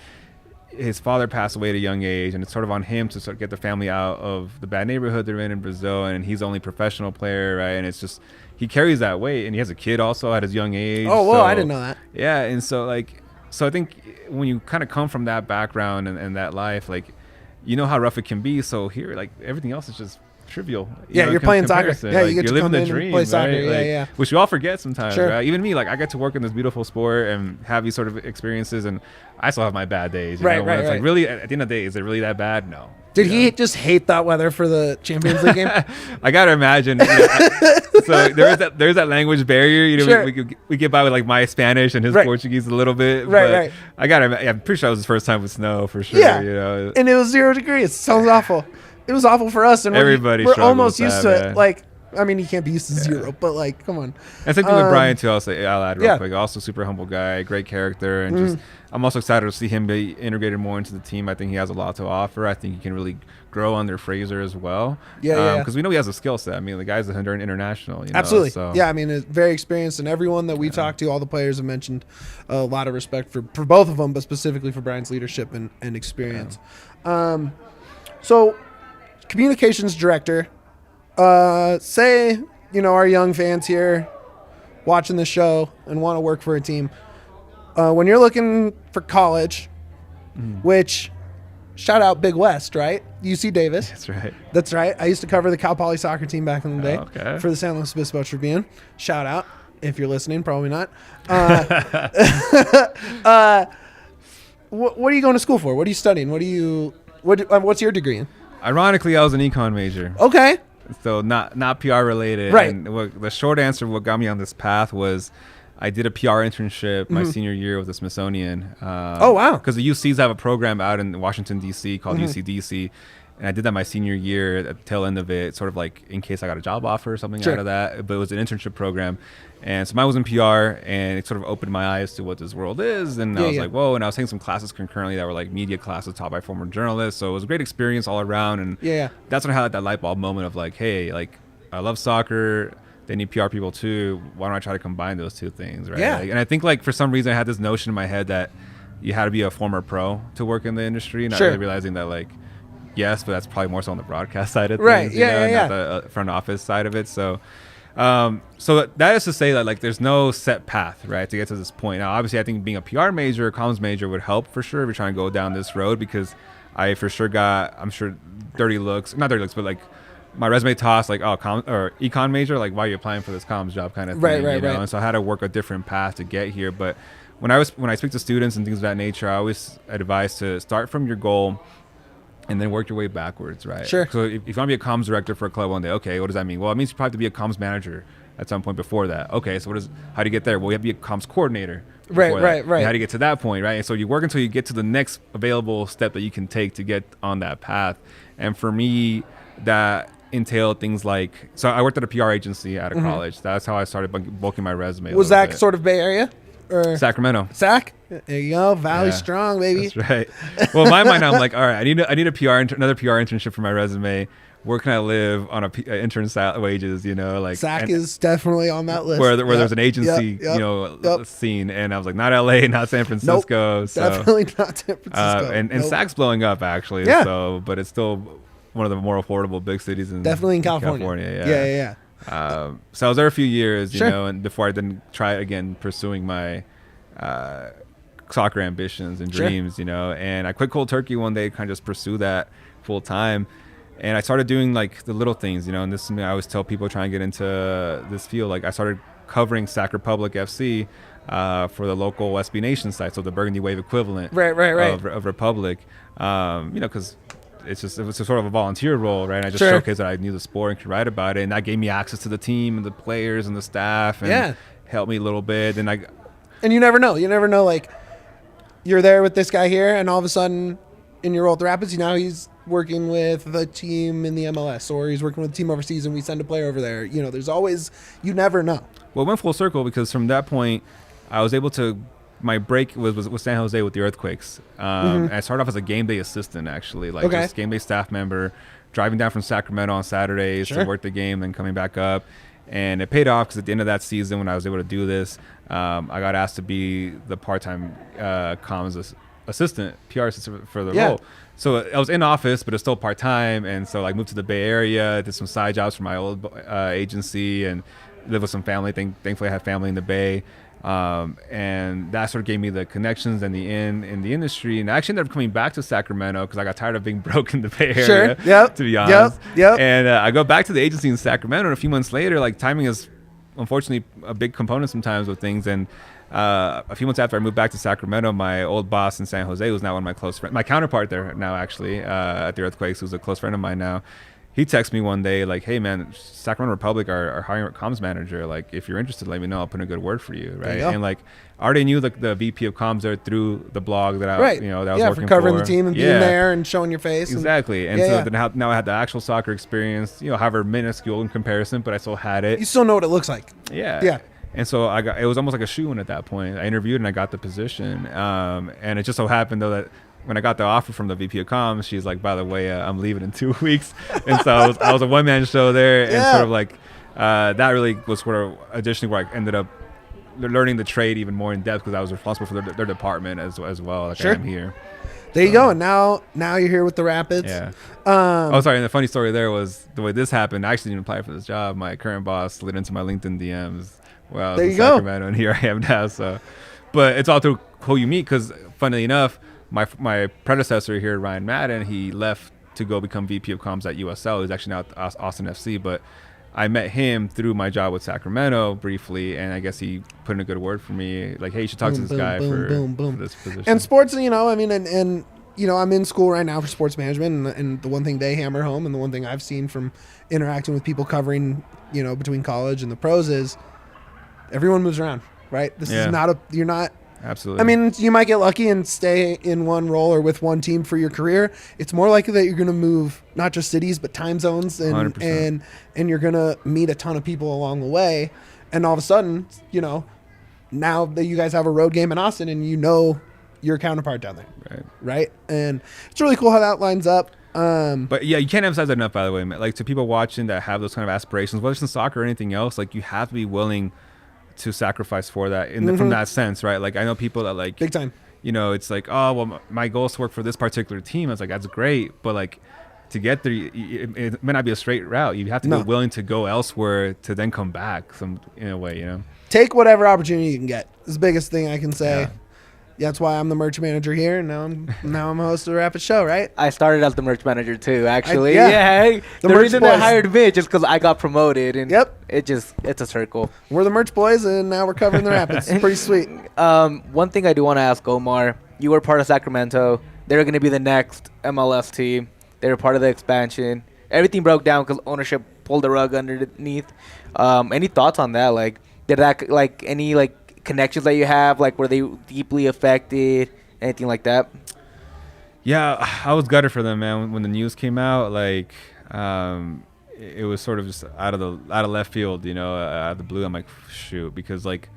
his father passed away at a young age, and it's sort of on him to sort of get the family out of the bad neighborhood they're in Brazil, and he's the only professional player, right? And it's just he carries that weight, and he has a kid also at his young age. Oh, well, I didn't know that. Yeah, and so I think when you kind of come from that background and that life, like how rough it can be. So here, like everything else is just trivial. You're playing soccer. Yeah, you get to living come the in dream, and play soccer. Right? Yeah. Which we all forget sometimes, Sure. right? Even me, like I get to work in this beautiful sport and have these sort of experiences, and I still have my bad days. Right. Like, really, at the end of the day, is it really that bad? No. Did he just hate that weather for the Champions League game? I gotta imagine. So there's that language barrier. Sure. We get by with like my Spanish and his Portuguese a little bit. Right. I'm pretty sure it was his first time with snow for sure. Yeah. And it was 0 degrees. Sounds awful. It was awful for us, and we're almost used to it. Like, I mean, you can't be used to 0, but like, come on. And same thing with Brian too. I'll add real quick. Also, super humble guy, great character, and just I'm also excited to see him be integrated more into the team. I think he has a lot to offer. I think he can really grow under Fraser as well. Because we know he has a skill set. I mean, the guy's an international. Absolutely. So. Yeah, I mean, it's very experienced, and everyone that we talked to, all the players have mentioned a lot of respect for both of them, but specifically for Brian's leadership and experience. Yeah. So, communications director, say, our young fans here watching the show and want to work for a team. When you're looking for college, which, shout out Big West, right? UC Davis. That's right. I used to cover the Cal Poly soccer team back in the day for the San Luis Obispo Tribune. Shout out if you're listening, probably not. What are you going to school for? What are you studying? What's your degree in? Ironically, I was an econ major. Okay. So not PR related. Right. And the short answer, what got me on this path was I did a PR internship my senior year with the Smithsonian. Oh, wow. Because the UCs have a program out in Washington, D.C. called UCDC. And I did that my senior year at the tail end of it, sort of like in case I got a job offer or something out of that. But it was an internship program. And so mine was in PR, and it sort of opened my eyes to what this world is. And I was like, whoa. And I was taking some classes concurrently that were like media classes taught by former journalists. So it was a great experience all around. And that's when I had that light bulb moment of like, hey, like I love soccer. They need PR people too. Why don't I try to combine those two things, right? Yeah. And I think like for some reason I had this notion in my head that you had to be a former pro to work in the industry, not really realizing that like, yes, but that's probably more so on the broadcast side of things, not the front office side of it. So, so that is to say that like there's no set path, right, to get to this point. Now, obviously, I think being a PR major, a comms major would help for sure if you're trying to go down this road, because I for sure got, I'm sure, not dirty looks, but like my resume tossed like, oh, or econ major, like why are you applying for this comms job kind of thing, you know? And so I had to work a different path to get here. But when I speak to students and things of that nature, I always advise to start from your goal and then work your way backwards, right? Sure. So if you want to be a comms director for a club one day, okay, what does that mean? Well, it means you probably have to be a comms manager at some point before that. Okay, so how do you get there? Well, you have to be a comms coordinator. Right, before right, that. right. You had to get to that point, right? And so you work until you get to the next available step that you can take to get on that path. And for me, that entailed things like, so I worked at a PR agency out of college. That's how I started bulking my resume. Was that sort of Bay Area? Or Sacramento? Sac? There you go. Valley strong, baby. That's right. Well, in my mind, I'm like, all right, I need another PR internship for my resume. Where can I live on intern wages? You know, like Sac is definitely on that list. where there's an agency, scene, and I was like, not LA, not San Francisco. Nope, so, definitely not San Francisco. And Sac's blowing up actually. Yeah. So, but it's still one of the more affordable big cities in definitely in California. Yeah. So I was there a few years, you Sure. know, and before I then try again pursuing my soccer ambitions and dreams, you know, and I quit cold turkey one day, kind of just pursue that full time. And I started doing like the little things, you know, and this is something I always tell people trying to get into this field. Like I started covering Sac Republic FC for the local SB Nation site, so the Burgundy Wave equivalent of Republic, you know, because it was sort of a volunteer role, right? And I just showcased that I knew the sport and could write about it, and that gave me access to the team and the players and the staff, and helped me a little bit. And you never know. Like you're there with this guy here, and all of a sudden, in your role at the Rapids, now he's working with the team in the MLS, or he's working with the team overseas, and we send a player over there. You know, there's always, you never know. Well, it went full circle because from that point, I was able to. My break was San Jose with the Earthquakes. And I started off as a game day assistant, actually, like just game day staff member, driving down from Sacramento on Saturdays to work the game, then coming back up. And it paid off because at the end of that season, when I was able to do this, I got asked to be the part-time comms assistant, PR assistant for the role. So I was in office, but it's still part-time. And so I moved to the Bay Area, did some side jobs for my old agency, and lived with some family. Thankfully, I had family in the Bay. And that sort of gave me the connections and the in the industry. And I actually ended up coming back to Sacramento because I got tired of being broke in the Bay Area, to be honest. And I go back to the agency in Sacramento, and a few months later, like timing is unfortunately a big component sometimes with things. And a few months after I moved back to Sacramento, my old boss in San Jose, who's now one of my close friends, my counterpart there now actually at the Earthquakes, who's a close friend of mine now. He texted me one day like, hey man, Sacramento Republic are hiring a comms manager. Like if you're interested, let me know. I'll put in a good word for you. Right. And like I already knew the VP of comms there through the blog that I was working for covering for. The team and being there and showing your face. Exactly. And then now I had the actual soccer experience, you know, however minuscule in comparison, but I still had it. You still know what it looks like. Yeah. And so it was almost like a shoe-in at that point. I interviewed and I got the position. And it just so happened though that when I got the offer from the VP of comms, she's like, by the way, I'm leaving in 2 weeks. And so I was a one-man show there. And sort of like that really was sort of additionally where I ended up learning the trade even more in depth because I was responsible for their department as well. Like I am here. There you go. And now you're here with the Rapids. Yeah. Sorry. And the funny story there was the way this happened. I actually didn't apply for this job. My current boss slid into my LinkedIn DMs. Well, there you go. Sacramento, and here I am now. So, but it's all through who you meet because, funnily enough, my predecessor here, Ryan Madden, he left to go become VP of comms at USL. He's actually now at Austin FC, but I met him through my job with Sacramento briefly, and I guess he put in a good word for me. Like, hey, you should talk to this guy for this position. And sports, you know, I mean, and you know, I'm in school right now for sports management, and the one thing they hammer home, and the one thing I've seen from interacting with people covering, you know, between college and the pros is everyone moves around, right? This is you're not. Absolutely. I mean, you might get lucky and stay in one role or with one team for your career. It's more likely that you're going to move not just cities but time zones, and 100%. and you're going to meet a ton of people along the way. And all of a sudden, you know, now that you guys have a road game in Austin, and you know your counterpart down there, right? And it's really cool how that lines up. But yeah, you can't emphasize that enough, by the way, man. Like to people watching that have those kind of aspirations, whether it's in soccer or anything else, like you have to be willing to sacrifice for that from that sense, right? Like I know people that like big time, you know, it's like, oh well, my goal is to work for this particular team. I was like, that's great, but like to get there, it may not be a straight route. You have to be willing to go elsewhere to then come back in a way, you know. Take whatever opportunity you can get. It's the biggest thing I can say. That's why I'm the merch manager here, and now I'm a host of the Rapid Show, right? I started as the merch manager too, actually. The reason they hired me just because I got promoted, and it's a circle. We're the merch boys, and now we're covering the Rapids. It's pretty sweet. One thing I do want to ask Omar, you were part of Sacramento. They're going to be the next MLS team. They were part of the expansion. Everything broke down because ownership pulled the rug underneath. Any thoughts on that? Like, did that any connections that you have? Like, were they deeply affected? Anything like that? Yeah, I was gutted for them, man. When the news came out, like, it was sort of just out of left field, you know, out of the blue. I'm like, shoot, because like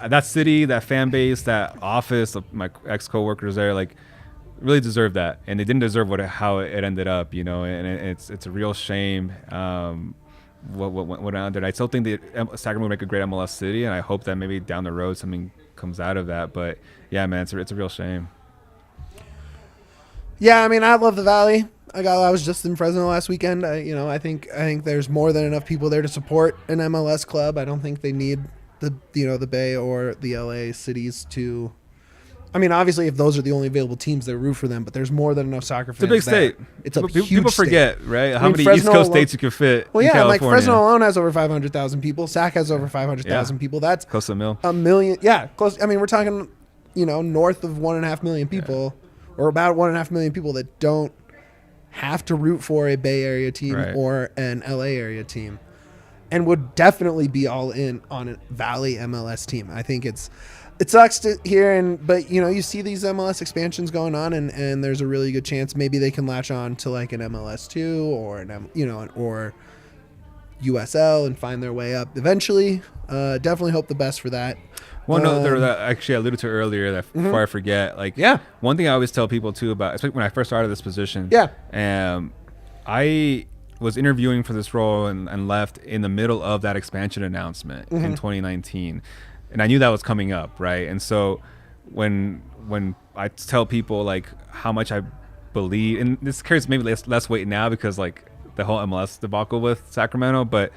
that city, that fan base, that office, my ex coworkers there, like, really deserved that, and they didn't deserve how it ended up, you know. And it's a real shame. What went on there. I still think that Sacramento would make a great MLS city, and I hope that maybe down the road something comes out of that. But yeah, man, it's a real shame. Yeah, I mean, I love the Valley. I was just in Fresno last weekend. I think there's more than enough people there to support an MLS club. I don't think they need the Bay or the LA cities to. I mean, obviously, if those are the only available teams, they root for them. But there's more than enough soccer fans. It's a big state. It's a huge people forget, state. right? How many Fresno East Coast states you can fit? Well, in yeah, California. like Fresno alone has over 500,000 people. Sac has over 500,000 people. That's close to a million. Yeah, close. I mean, we're talking, north of 1.5 million people, or about 1.5 million people that don't have to root for a Bay Area team or an LA area team, and would definitely be all in on a Valley MLS team. I think it sucks to hear, but you see these MLS expansions going on, and there's a really good chance maybe they can latch on to like an MLS2 or or USL and find their way up eventually. Definitely hope the best for that. One note that actually I alluded to earlier, that before I forget, one thing I always tell people too about, especially when I first started this position. I was interviewing for this role and left in the middle of that expansion announcement in 2019, and I knew that was coming up, right? And so when I tell people like how much I believe, and this carries maybe less weight now because like the whole MLS debacle with Sacramento, but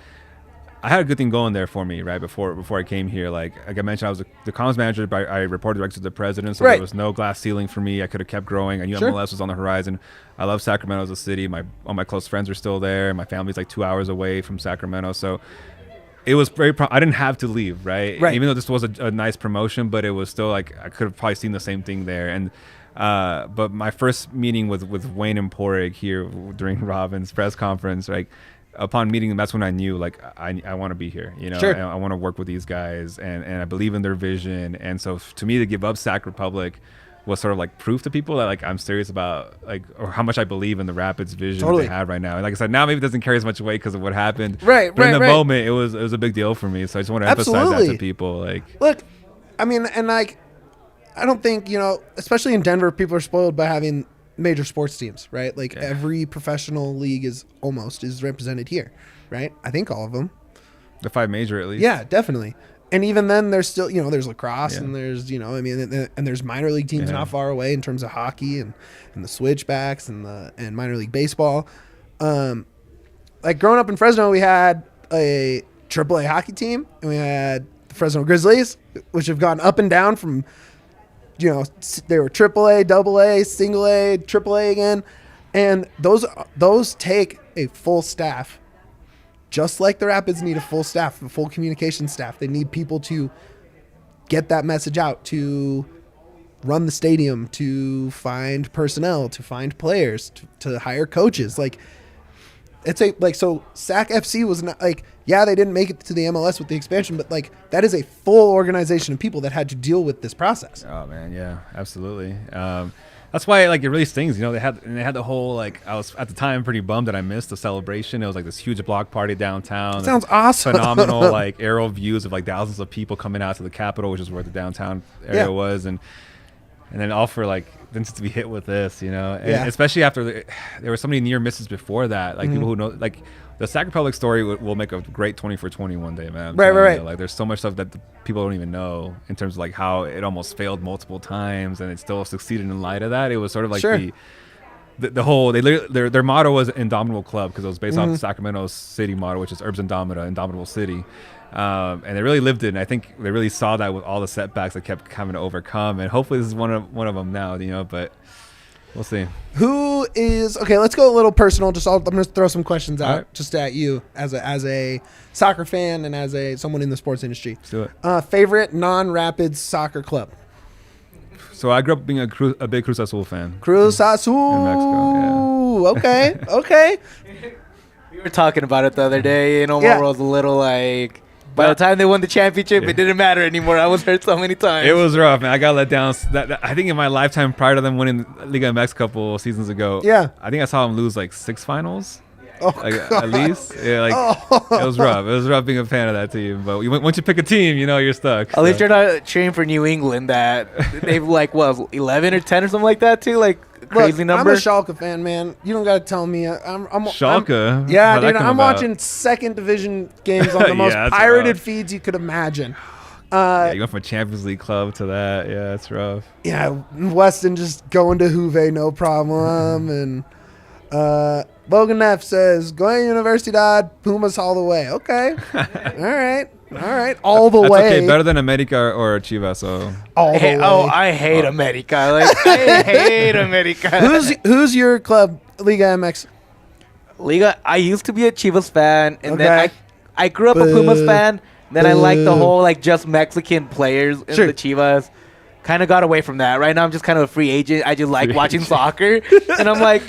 I had a good thing going there for me, right, before I came here. Like I mentioned, I was the comms manager, but I reported directly to the president, so there was no glass ceiling for me. I could have kept growing. I knew MLS was on the horizon. I love Sacramento as a city. All my close friends are still there. My family's like 2 hours away from Sacramento, so it was I didn't have to leave, right? Even though this was a nice promotion, but it was still like I could have probably seen the same thing there. And but my first meeting with Wayne and Porig here during Robin's press conference, like, upon meeting them, that's when I knew, like, I want to be here, I want to work with these guys, and I believe in their vision. And so to me, to give up Sac Republic was sort of like proof to people that like I'm serious about, like, or how much I believe in the Rapids vision that they have right now. And like I said, now maybe it doesn't carry as much weight because of what happened. But in the moment, it was a big deal for me. So I just want to emphasize that to people. Like, look, I mean, and like, I don't think, especially in Denver, people are spoiled by having major sports teams, right? Like every professional league is represented here, right? I think all of them. The 5 major at least. Yeah, definitely. And even then there's still, there's lacrosse and there's, and there's minor league teams not far away in terms of hockey and the switchbacks and minor league baseball. Like growing up in Fresno, we had a AAA hockey team and we had the Fresno Grizzlies, which have gone up and down from, they were AAA, AA, single A, AAA again. And those take a full staff. Just like the Rapids need a full staff, a full communication staff. They need people to get that message out, to run the stadium, to find personnel, to find players, to hire coaches. Like, so Sac FC was not like, they didn't make it to the MLS with the expansion, but like that is a full organization of people that had to deal with this process. Oh man, yeah, absolutely. That's why like it really stings. They had the whole, like, I was at the time pretty bummed that I missed the celebration. It was like this huge block party downtown. Sounds awesome. Phenomenal like aerial views of like thousands of people coming out to the Capitol, which is where the downtown area was, and then all for like then to be hit with this, and especially after there were so many near misses before that. Like people who know, like the Sac Republic story will make a great 20 for 20 one day, man. Right. Like there's so much stuff that people don't even know in terms of like how it almost failed multiple times and it still succeeded in light of that. It was sort of like the whole their motto was Indomitable Club because it was based off the Sacramento city motto, which is Urbs Indomita, Indomitable City. And they really lived it, and I think they really saw that with all the setbacks they kept having to overcome. And hopefully this is one of them now, but we'll see. Who is okay? Let's go a little personal. I'm going to throw some questions out just at you as a soccer fan and as someone in the sports industry. Let's do it. Favorite non-Rapids soccer club? So I grew up being a big Cruz Azul fan. Cruz Azul in Mexico. Yeah. Okay. We were talking about it the other day, and Omar was a little like By the time they won the championship, it didn't matter anymore. I was hurt so many times. It was rough, man. I got let down. I think in my lifetime prior to them winning Liga MX a couple seasons ago, I think I saw them lose like 6 finals. Oh, like, at least. Yeah, like, it was rough. It was rough being a fan of that team. But once you pick a team, you know you're stuck. At least you're not cheering for New England that they've like, 11 or 10 or something like that, too? Like, crazy number. I'm a Schalke fan, man. You don't got to tell me. I'm Schalke? Yeah, dude. I'm watching second division games on the most pirated feeds you could imagine. You went from a Champions League club to that. Yeah, it's rough. Yeah, Weston just going to Juve, no problem. And Logan F says, going Universidad, Pumas all the way. Okay. All right. All the way. Okay, better than America or Chivas. So. All the way. Oh, I hate America. Like, I hate America. Who's your club, Liga MX? Liga, I used to be a Chivas fan, and then I grew up a Pumas fan. Then I like the whole, like, just Mexican players in the Chivas. Kind of got away from that. Right now, I'm just kind of a free agent. I just like watching soccer. And I'm like,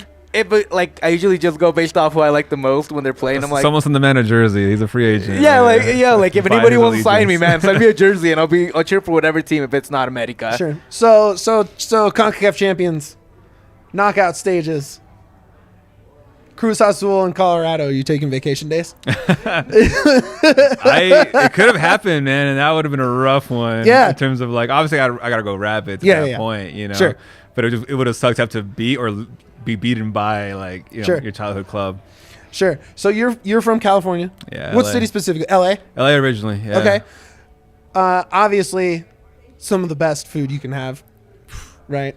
I usually just go based off who I like the most when they're playing. I'm like, someone's in the man a jersey. He's a free agent. Yeah, like if anybody wants to sign me, man, send me a jersey and I'll cheer for whatever team if it's not America. Sure. So CONCACAF champions, knockout stages. Cruz Azul in Colorado. You taking vacation days? It could have happened, man, and that would have been a rough one. Yeah. In terms of like, obviously, I gotta go Rapids at that point, you know. Sure. But it would have sucked to have to beat or be beaten by like your childhood club. Sure. So you're from California. Yeah. What LA. City specifically? LA. LA originally. Yeah. Okay. Obviously, some of the best food you can have, right?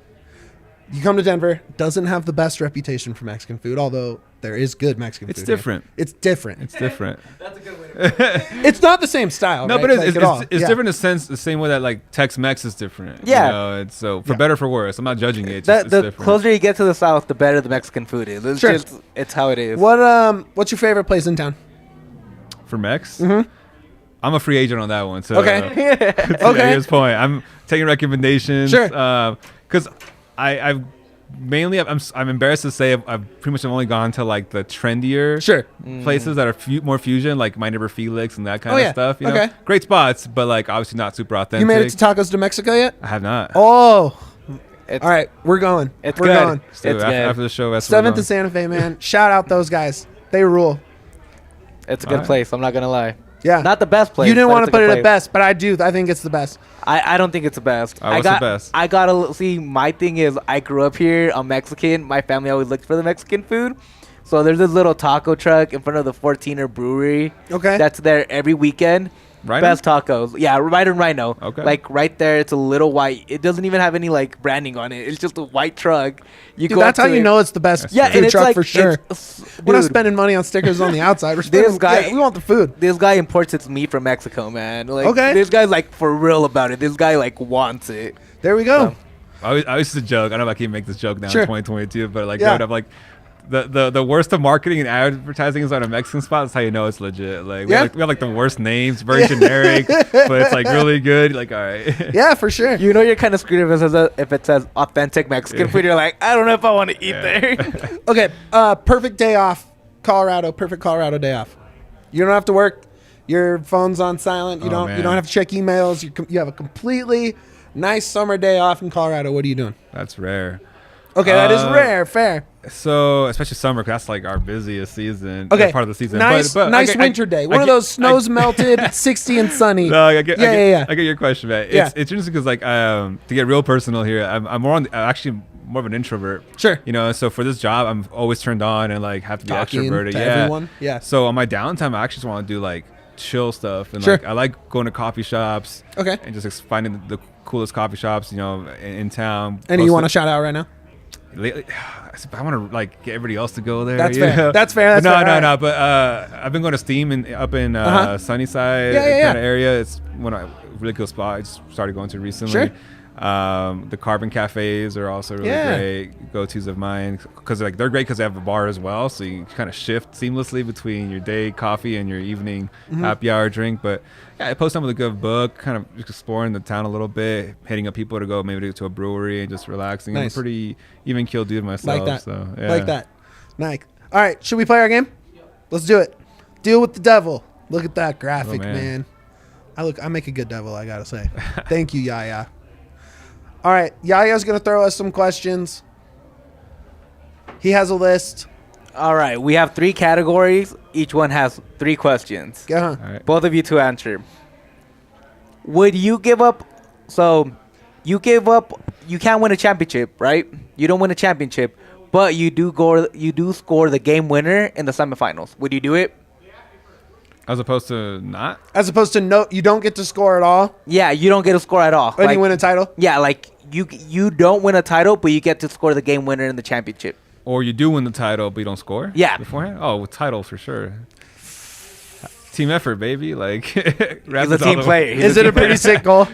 You come to Denver, doesn't have the best reputation for Mexican food, although there is good Mexican food. It's different. Here. It's different. It's different. That's a good way to put it. It's not the same style. No, right? but it's different in a sense, the same way that like Tex-Mex is different. Yeah. You know, it's so for better or for worse. I'm not judging it. It's The different. closer you get to the South, the better the Mexican food is. It's how it is. What's your favorite place in town? For Mex? Mm-hmm. I'm a free agent on that one. So Okay. to his point, I'm taking recommendations. Sure. Because I've mainly I'm embarrassed to say I've pretty much only gone to like the trendier places that are more fusion, like My Neighbor Felix and that kind of stuff. You know? Great spots, but like obviously not super authentic. You made it to Tacos de Mexico yet? I have not. Oh. All right, we're going. We're good. going. It's good. After the show, that's 7th to Santa Fe, man. Shout out those guys. They rule. It's a good place. I'm not gonna lie. Yeah. Not the best place. You didn't want to it's a put good it place. at best, but I do. I think it's the best. I don't think it's the best. What's the best? I gotta see. My thing is, I grew up here. I'm Mexican. My family always looked for the Mexican food. So there's this little taco truck in front of the 14er brewery. Okay. That's there every weekend. Rhino? Best tacos. Yeah, right in Rhino. Okay. Like right there, it's a little white. It doesn't even have any like branding on it. It's just a white truck. You Dude, go that's up how to you it. know it's the best Yeah, food and it's truck like for sure. We're not spending money on stickers on the outside. We're spending, we want the food. This guy imports its meat from Mexico, man. Like, Okay. This guy's like for real about it. This guy like wants it. There we go. I used to joke. I don't know if I can make this joke now Sure. in 2022, but like Yeah. growing up, like the worst of marketing and advertising is on a Mexican spot. That's how you know it's legit. Like we have like the worst names, very generic, but it's like really good. Like all right. Yeah, for sure. You know you're kind of screwed if it says authentic Mexican food. You're like, I don't know if I want to eat there. Okay, perfect day off, Colorado. Perfect Colorado day off. You don't have to work. Your phone's on silent. You don't have to check emails. You have a completely nice summer day off in Colorado. What are you doing? That's rare. Okay, that is rare. Fair. So especially summer, 'cause that's like our busiest season. Okay, part of the season. Nice, but nice winter day. One of those snows melted, 60 and sunny. No, I get your question, man. Yeah. It's interesting because like to get real personal here, I'm more on actually more of an introvert. Sure. You know, so for this job, I'm always turned on and like have to be Talking extroverted. to everyone. Yeah. So on my downtime, I actually just want to do like chill stuff and Sure. like I like going to coffee shops. Okay. And just finding the coolest coffee shops, you know, in town. Any you want to shout out right now? Lately, I want to like get everybody else to go there. That's you fair. know? That's fair. That's no, fair. no, All no. right. But I've been going to Steam up in Sunnyside kind of area. It's one really cool spot. I just started going to recently. Sure. The Carbon Cafes are also really great go-tos of mine because like they're great because they have a bar as well, so you kind of shift seamlessly between your day coffee and your evening happy hour drink. But yeah, I post some with a good book, kind of just exploring the town a little bit, hitting up people to go maybe to a brewery and just relaxing. Nice. I'm a pretty even keel dude myself. Like that. So, yeah. Like that. Nice. All right, should we play our game? Let's do it. Deal with the devil. Look at that graphic, man. man. I make a good devil, I gotta say. Thank you, Yaya. All right, Yaya's gonna throw us some questions. He has a list. All right, we have 3 categories. Each one has 3 questions. Uh-huh. All right. Both of you to answer. Would you give up? So, you give up. You can't win a championship, right? You don't win a championship, but you do score the game winner in the semifinals. Would you do it? As opposed to not? As opposed to no, you don't get to score at all Yeah, you don't get a score at all. when Like, you win a title. yeah, like you don't win a title, but you get to score the game winner in the championship. Or you do win the title, but you don't score? Yeah. Beforehand? Oh, with title for sure. Team effort, baby. Like, He's a Rapids all team the- player. Is it a pretty sick goal?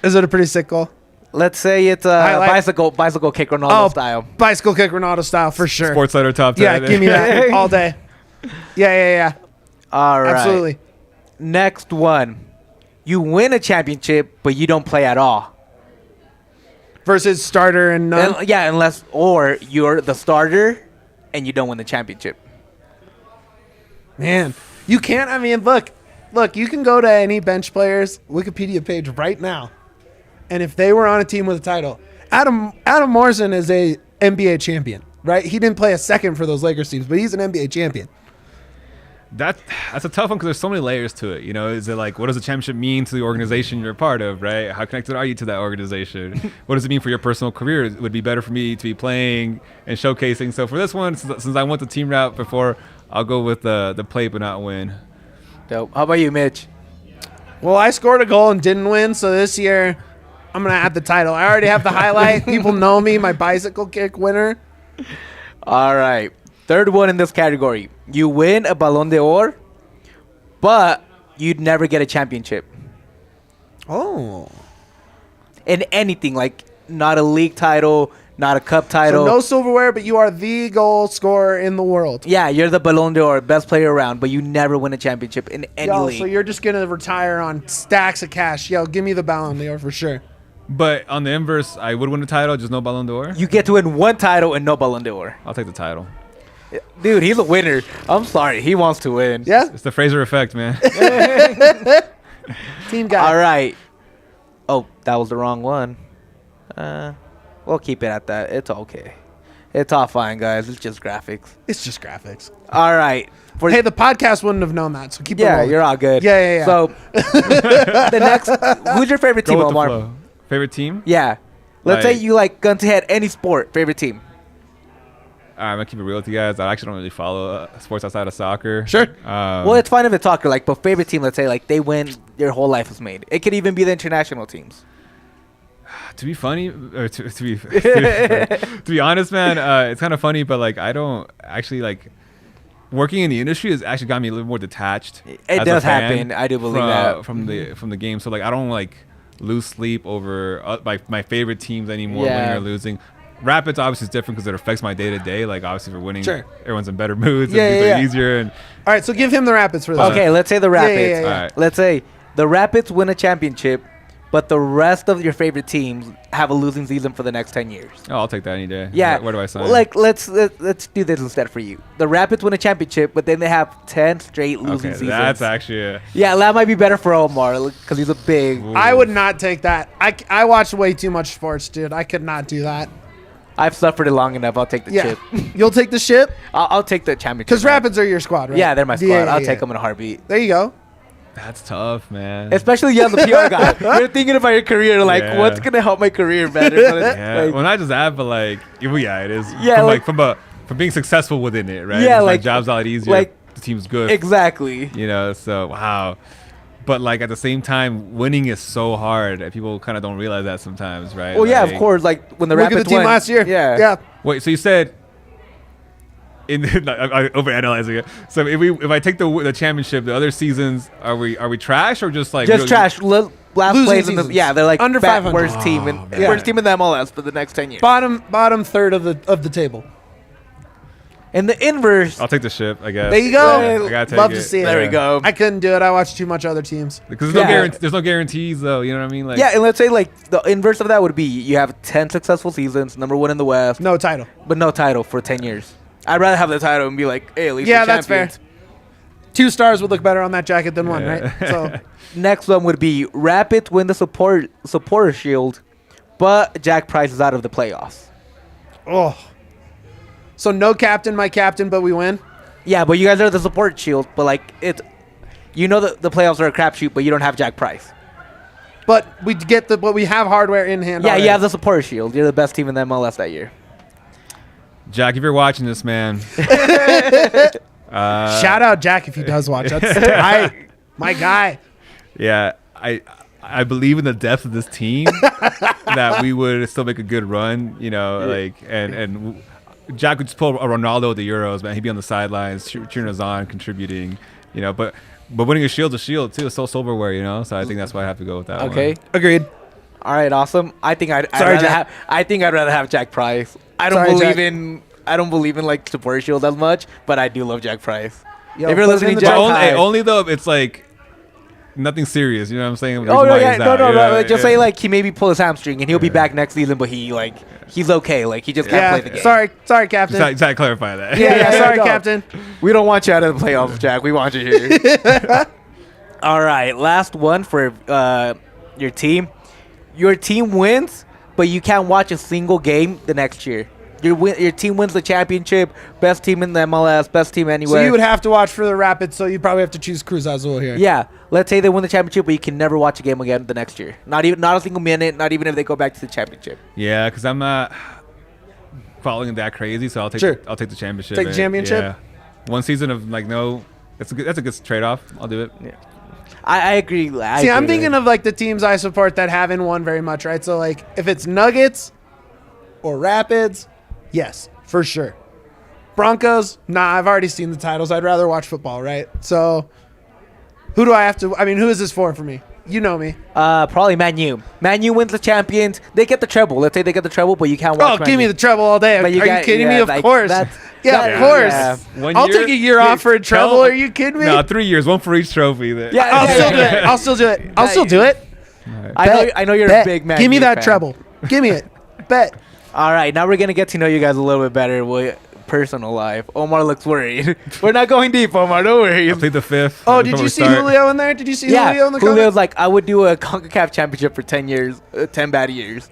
Is it a pretty sick goal? Let's say it's a Highlight. bicycle kick Ronaldo style. Bicycle kick Ronaldo style for sure. Sports Letter top 10. Yeah, give me that all day. Yeah. All right. Absolutely. Next one. You win a championship, but you don't play at all. Versus starter and none. Yeah, unless or you're the starter and you don't win the championship. Man, you can't. I mean, look, you can go to any bench player's Wikipedia page right now, and if they were on a team with a title, Adam Morrison is a NBA champion, right? He didn't play a second for those Lakers teams, but he's an NBA champion. That's a tough one because there's so many layers to it. You know, is it like, what does a championship mean to the organization you're a part of, right? How connected are you to that organization? What does it mean for your personal career? It would be better for me to be playing and showcasing. So for this one, since I went the team route before, I'll go with the play but not win. Dope. How about you, Mitch? Well, I scored a goal and didn't win, so this year I'm gonna add the title. I already have the highlight. People know me, my bicycle kick winner. All right. Third one in this category. You win a Ballon d'Or, but you'd never get a championship. Oh, In anything, like not a league title, not a cup so title. no silverware, but you are the goal scorer in the world. Yeah, you're the Ballon d'Or, best player around, but you never win a championship in any Yo, league. so you're just gonna retire on stacks of cash. Yo, give me the Ballon d'Or for sure. But on the inverse, I would win a title, just no Ballon d'Or. You get to win one title and no Ballon d'Or. I'll take the title. Dude, he's a winner. I'm sorry. He wants to win. Yeah, It's the Fraser effect, man. team guy. All right. Oh, that was the wrong one. We'll keep it at that. It's okay. It's all fine, guys. It's just graphics. It's just graphics. All right. For Hey, the podcast wouldn't have known that, so keep it yeah, rolling. you're all good. Yeah. So, the next, who's your favorite Go team, with the Omar? flow. Favorite team? Yeah. Let's say Like- you like gun to head any sport. Favorite team. I'm gonna keep it real with you guys. I actually don't really follow sports outside of soccer. Sure. Well, it's fine if it's soccer, like, but favorite team, let's say, like, they win, their whole life is made. It could even be the international teams. To be funny, or to be honest, man, it's kind of funny, but like I don't actually like working in the industry has actually got me a little more detached. It as a does fan happen. I do believe from that. from the game. So like I don't like lose sleep over my favorite teams anymore, Yeah. winning or losing. Rapids obviously is different because it affects my day to day. Like obviously for winning, Sure. everyone's in better moods. Yeah, and yeah, it's easier. And All right, so give him the Rapids for this. Okay, let's say the Rapids. yeah. all right. Let's say the Rapids win a championship, but the rest of your favorite teams have a losing season for the next 10 years. Oh, I'll take that any day. Yeah. Where do I sign? Like, let's do this instead for you. The Rapids win a championship, but then they have 10 straight losing okay, seasons. that's actually Yeah, that might be better for Omar because he's a big. Ooh. I would not take that. I watch way too much sports, dude. I could not do that. I've suffered it long enough. I'll take the Yeah. chip. You'll take the ship? I'll take the championship. Because man. Rapids are your squad, right? Yeah, they're my squad. Yeah, I'll yeah. take them in a heartbeat. There you go. That's tough, man. Especially you as a PR guy. You're thinking about your career, like, Yeah. what's going to help my career better? But it's Yeah, like- well, not just that, but like, yeah, it is. Yeah, from being successful within it, right? Yeah, It's like- my job's a lot easier. like- the team's good, exactly. you know. So wow, but like at the same time, winning is so hard. And people kind of don't realize that sometimes, right? Well, yeah, of Like- course. Like, when the Look at Rapids the team won. last year. Yeah. Yeah. Wait, so you said. I'm overanalyzing it. So if I take the championship, the other seasons are we trash or just like Just really- trash. Last Losing place in the, seasons. yeah, they're like Under back 500. worst team and man. worst team in the MLS for the next 10 years. Bottom third of the table. In the inverse, I'll take the ship, I guess. There you go. I gotta take Love it. to see it. there we go. I couldn't do it. I watch too much other teams. Because Yeah. there's no guarantees though. You know what I mean? Like Yeah, and let's say like the inverse of that would be you have 10 successful seasons, number one in the West, No title. but no title for 10 years. I'd rather have the title and be like, hey, at least Yeah, we're that's fair. champions. 2 stars would look better on that jacket than 1, right? So Next one would be Rapids win the supporter shield, but Jack Price is out of the playoffs. So no captain, my captain, but we win. Yeah, but you guys are the support shield, but like it's, you know the playoffs are a crapshoot, but you don't have Jack Price. But we have hardware in hand. Yeah, already. you have the supporter shield. You're the best team in the MLS that year. Jack, if you're watching this, man. Shout out Jack if he does watch. That's my guy. Yeah, I believe in the depth of this team that we would still make a good run, you know, like and Jack would just pull a Ronaldo at the Euros, man. He'd be on the sidelines cheering us on, contributing, you know, but winning a shield's a shield too. It's still silverware, you know. So I think that's why I have to go with that. Okay, one. Agreed. All right, awesome. I think I'd rather have Jack Price. I don't believe in like supporter shield as much, but I do love Jack Price. Yo, if you're listening, Jack, only though it's like nothing serious. You know what I'm saying? Oh no, yeah, no. Just say like he maybe pull his hamstring and he'll be back next season, but he's okay. Like he just can't play the game. Sorry, Captain. Just to clarify that. Yeah, sorry, Captain. We don't want you out of the playoffs, Jack. We want you here. All right, last one for your team. Your team wins, but you can't watch a single game the next year. Your team wins the championship, best team in the MLS, best team anywhere. So you would have to watch for the Rapids, so you probably have to choose Cruz Azul here. Yeah, let's say they win the championship, but you can never watch a game again the next year. Not a single minute. Not even if they go back to the championship. Yeah, because I'm not following that crazy, so I'll take the championship. Take the championship. Yeah, one season of like no, that's a good trade off. I'll do it. Yeah. I agree. I'm thinking of like the teams I support that haven't won very much, right? So like if it's Nuggets or Rapids, yes, for sure. Broncos, nah, I've already seen the titles. I'd rather watch football, right? So who do I have to? I mean, who is this for me? You know me. Probably Man U. Man U wins the champions. They get the treble. Let's say they get the treble, but you can't watch. Oh, give me the treble all day. Are you kidding me? Of course. Yeah, of course. Yeah. I'll take a year off for a treble. Are you kidding me? No, 3 years, one for each trophy. Yeah, I'll still do it. I'll still do it. I know you're a big Man U Give me that fan. treble. Give me it. Bet. All right, now we're gonna get to know you guys a little bit better. Personal life. Omar looks worried. We're not going deep, Omar. Don't worry. I played the 5th. Oh, did you see Julio in there? Did you see Julio in the Julio's like, I would do a CONCACAF championship for 10 years, 10 bad years.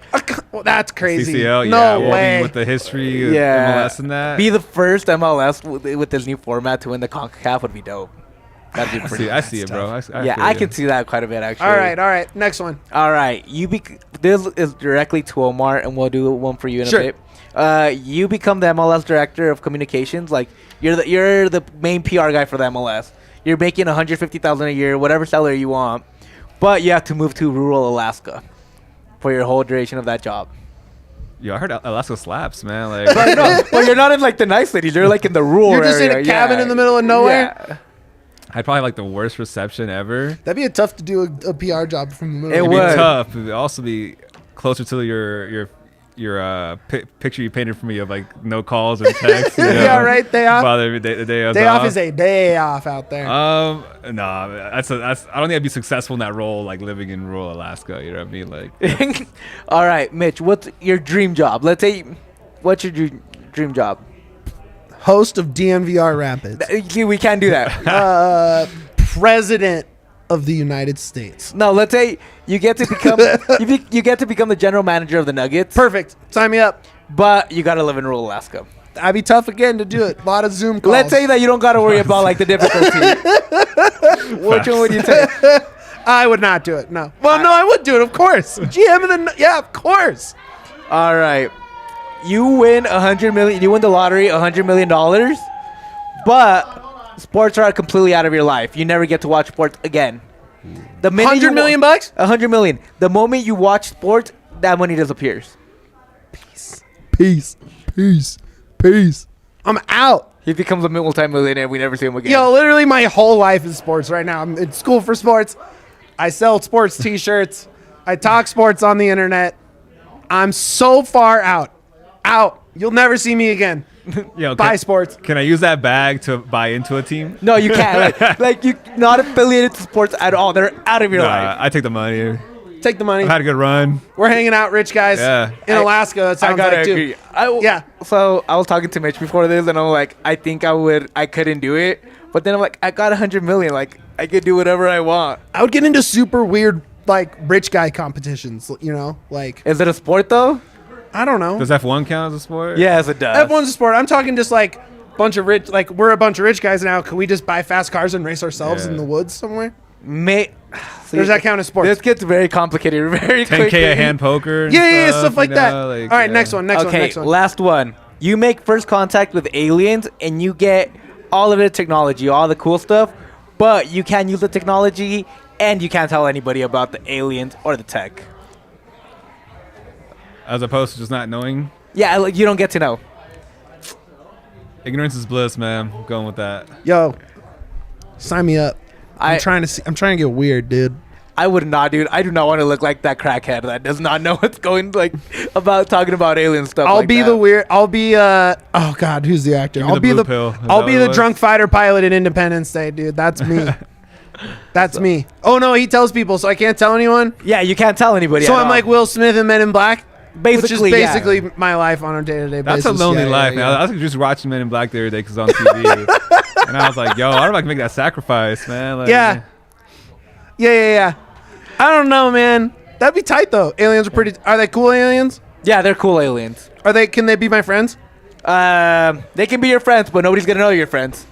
Well, that's crazy. CCL, no way. With the history of MLS and that. Be the first MLS with this new format to win the CONCACAF would be dope. That'd be pretty. I see it, bro. I can see that quite a bit, actually. All right. Next one. All right. This is directly to Omar, and we'll do one for you in a bit. You become the MLS director of communications. Like you're the main PR guy for the MLS. You're making $150,000 a year, whatever salary you want, but you have to move to rural Alaska for your whole duration of that job. Yo, I heard Alaska slaps, man. Like, but you're not in like the nice cities. You're like in the rural area. You're just in a cabin in the middle of nowhere. Yeah. I'd probably have like the worst reception ever. That'd be tough to do a PR job from the middle. It It'd would be tough. It'd also be closer to your picture you painted for me of like no calls or texts. Yeah, right. Day off. Father, the day off is a day off out there. No, that's I don't think I'd be successful in that role, like living in rural Alaska. You know what I mean? Like, all right, Mitch, what's your dream job? Let's say, what's your dream job? Host of DNVR Rapids. We can't do that. President of the United States. No, let's say you get to become you get to become the general manager of the Nuggets. Perfect. Sign me up. But you gotta live in rural Alaska. That'd be tough again to do it. A lot of Zoom calls. Let's say that you don't gotta worry about like the difficulty. Which one would you take? I would not do it. No. Well, no, I would do it. Of course. GM of course. All right. You win $100 million. You win the lottery, $100 million. But sports are completely out of your life. You never get to watch sports again. The minute $100 million bucks? $100 million. The moment you watch sports, that money disappears. Peace. I'm out. He becomes a multi-millionaire. We never see him again. Yo, literally my whole life is sports right now. I'm in school for sports. I sell sports t-shirts. I talk sports on the internet. I'm so far out. You'll never see me again. yo, Buy sports. Can I use that bag to buy into a team? No, you can't. like you're not affiliated to sports at all. They're out of your life. I take the money. Take the money. I've had a good run. We're hanging out, rich guys. Yeah. In Alaska. That sounds gotta like agree. too. Yeah. So I was talking to Mitch before this, and I'm like, I think I couldn't do it, But then I'm like, I got 100 million. Like, I could do whatever I want. I would get into super weird, like, rich guy competitions, you know? Like, Is it a sport, though? I don't know. Does F1 count as a sport? Yes, it does. F1's a sport. I'm talking just like bunch of rich, like we're a bunch of rich guys now. Can we just buy fast cars and race ourselves in the woods somewhere? Does that count as sports? This gets very complicated very quickly. 10K a hand poker. And Yeah, stuff like that. Like, All right, next one. Okay, last one. You make first contact with aliens, and you get all of the technology, all the cool stuff, but you can't use the technology, and you can't tell anybody about the aliens or the tech. As opposed to just not knowing. Yeah, like, you don't get to know. Ignorance is bliss, man. I'm going with that. Yo, sign me up. I'm trying to get weird, dude. I would not, dude. I do not want to look like that crackhead that does not know what's going about talking about alien stuff. I'll be oh God, who's the actor? I'll be the drunk fighter pilot in Independence Day, dude. That's me. That's me. Oh no, he tells people, so I can't tell anyone. Yeah, you can't tell anybody. So I'm like Will Smith in Men in Black. Basically, which is basically my life on a day-to-day basis. That's a lonely life, man. I was just watching Men in Black the other day because it's on TV. And I was like, yo, I don't like to make that sacrifice, man. Like, yeah. I don't know, man. That'd be tight, though. Aliens are they cool aliens? Yeah, they're cool aliens. Can they be my friends? They can be your friends, but nobody's going to know you're friends.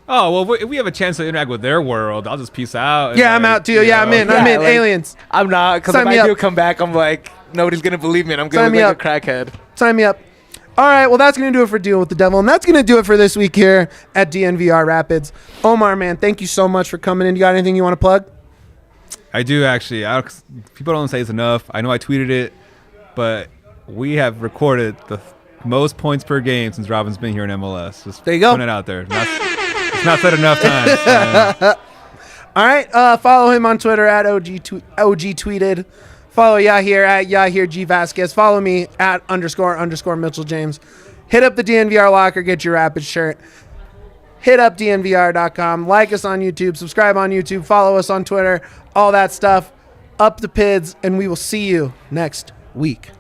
Oh, well, if we have a chance to interact with their world, I'll just peace out. Yeah, I'm out, too. Yeah, I'm in. Like, aliens. I'm not, because if I do come back, I'm like, nobody's going to believe me, and I'm going to look like a crackhead. Sign me up. All right, well, that's going to do it for Dealing with the Devil, and that's going to do it for this week here at DNVR Rapids. Omar, man, thank you so much for coming in. You got anything you want to plug? I do, actually. People don't say it's enough. I know I tweeted it, but we have recorded the most points per game since Robin's been here in MLS. Just there you go. Putting it out there. It's not said enough times. All right, follow him on Twitter at OG Tweeted. Follow Yahir at Yahir G Vazquez. Follow me at _ Mitchell James. Hit up the DNVR locker, get your Rapids shirt. Hit up DNVR.com. Like us on YouTube. Subscribe on YouTube. Follow us on Twitter. All that stuff. Up the PIDs, and we will see you next week.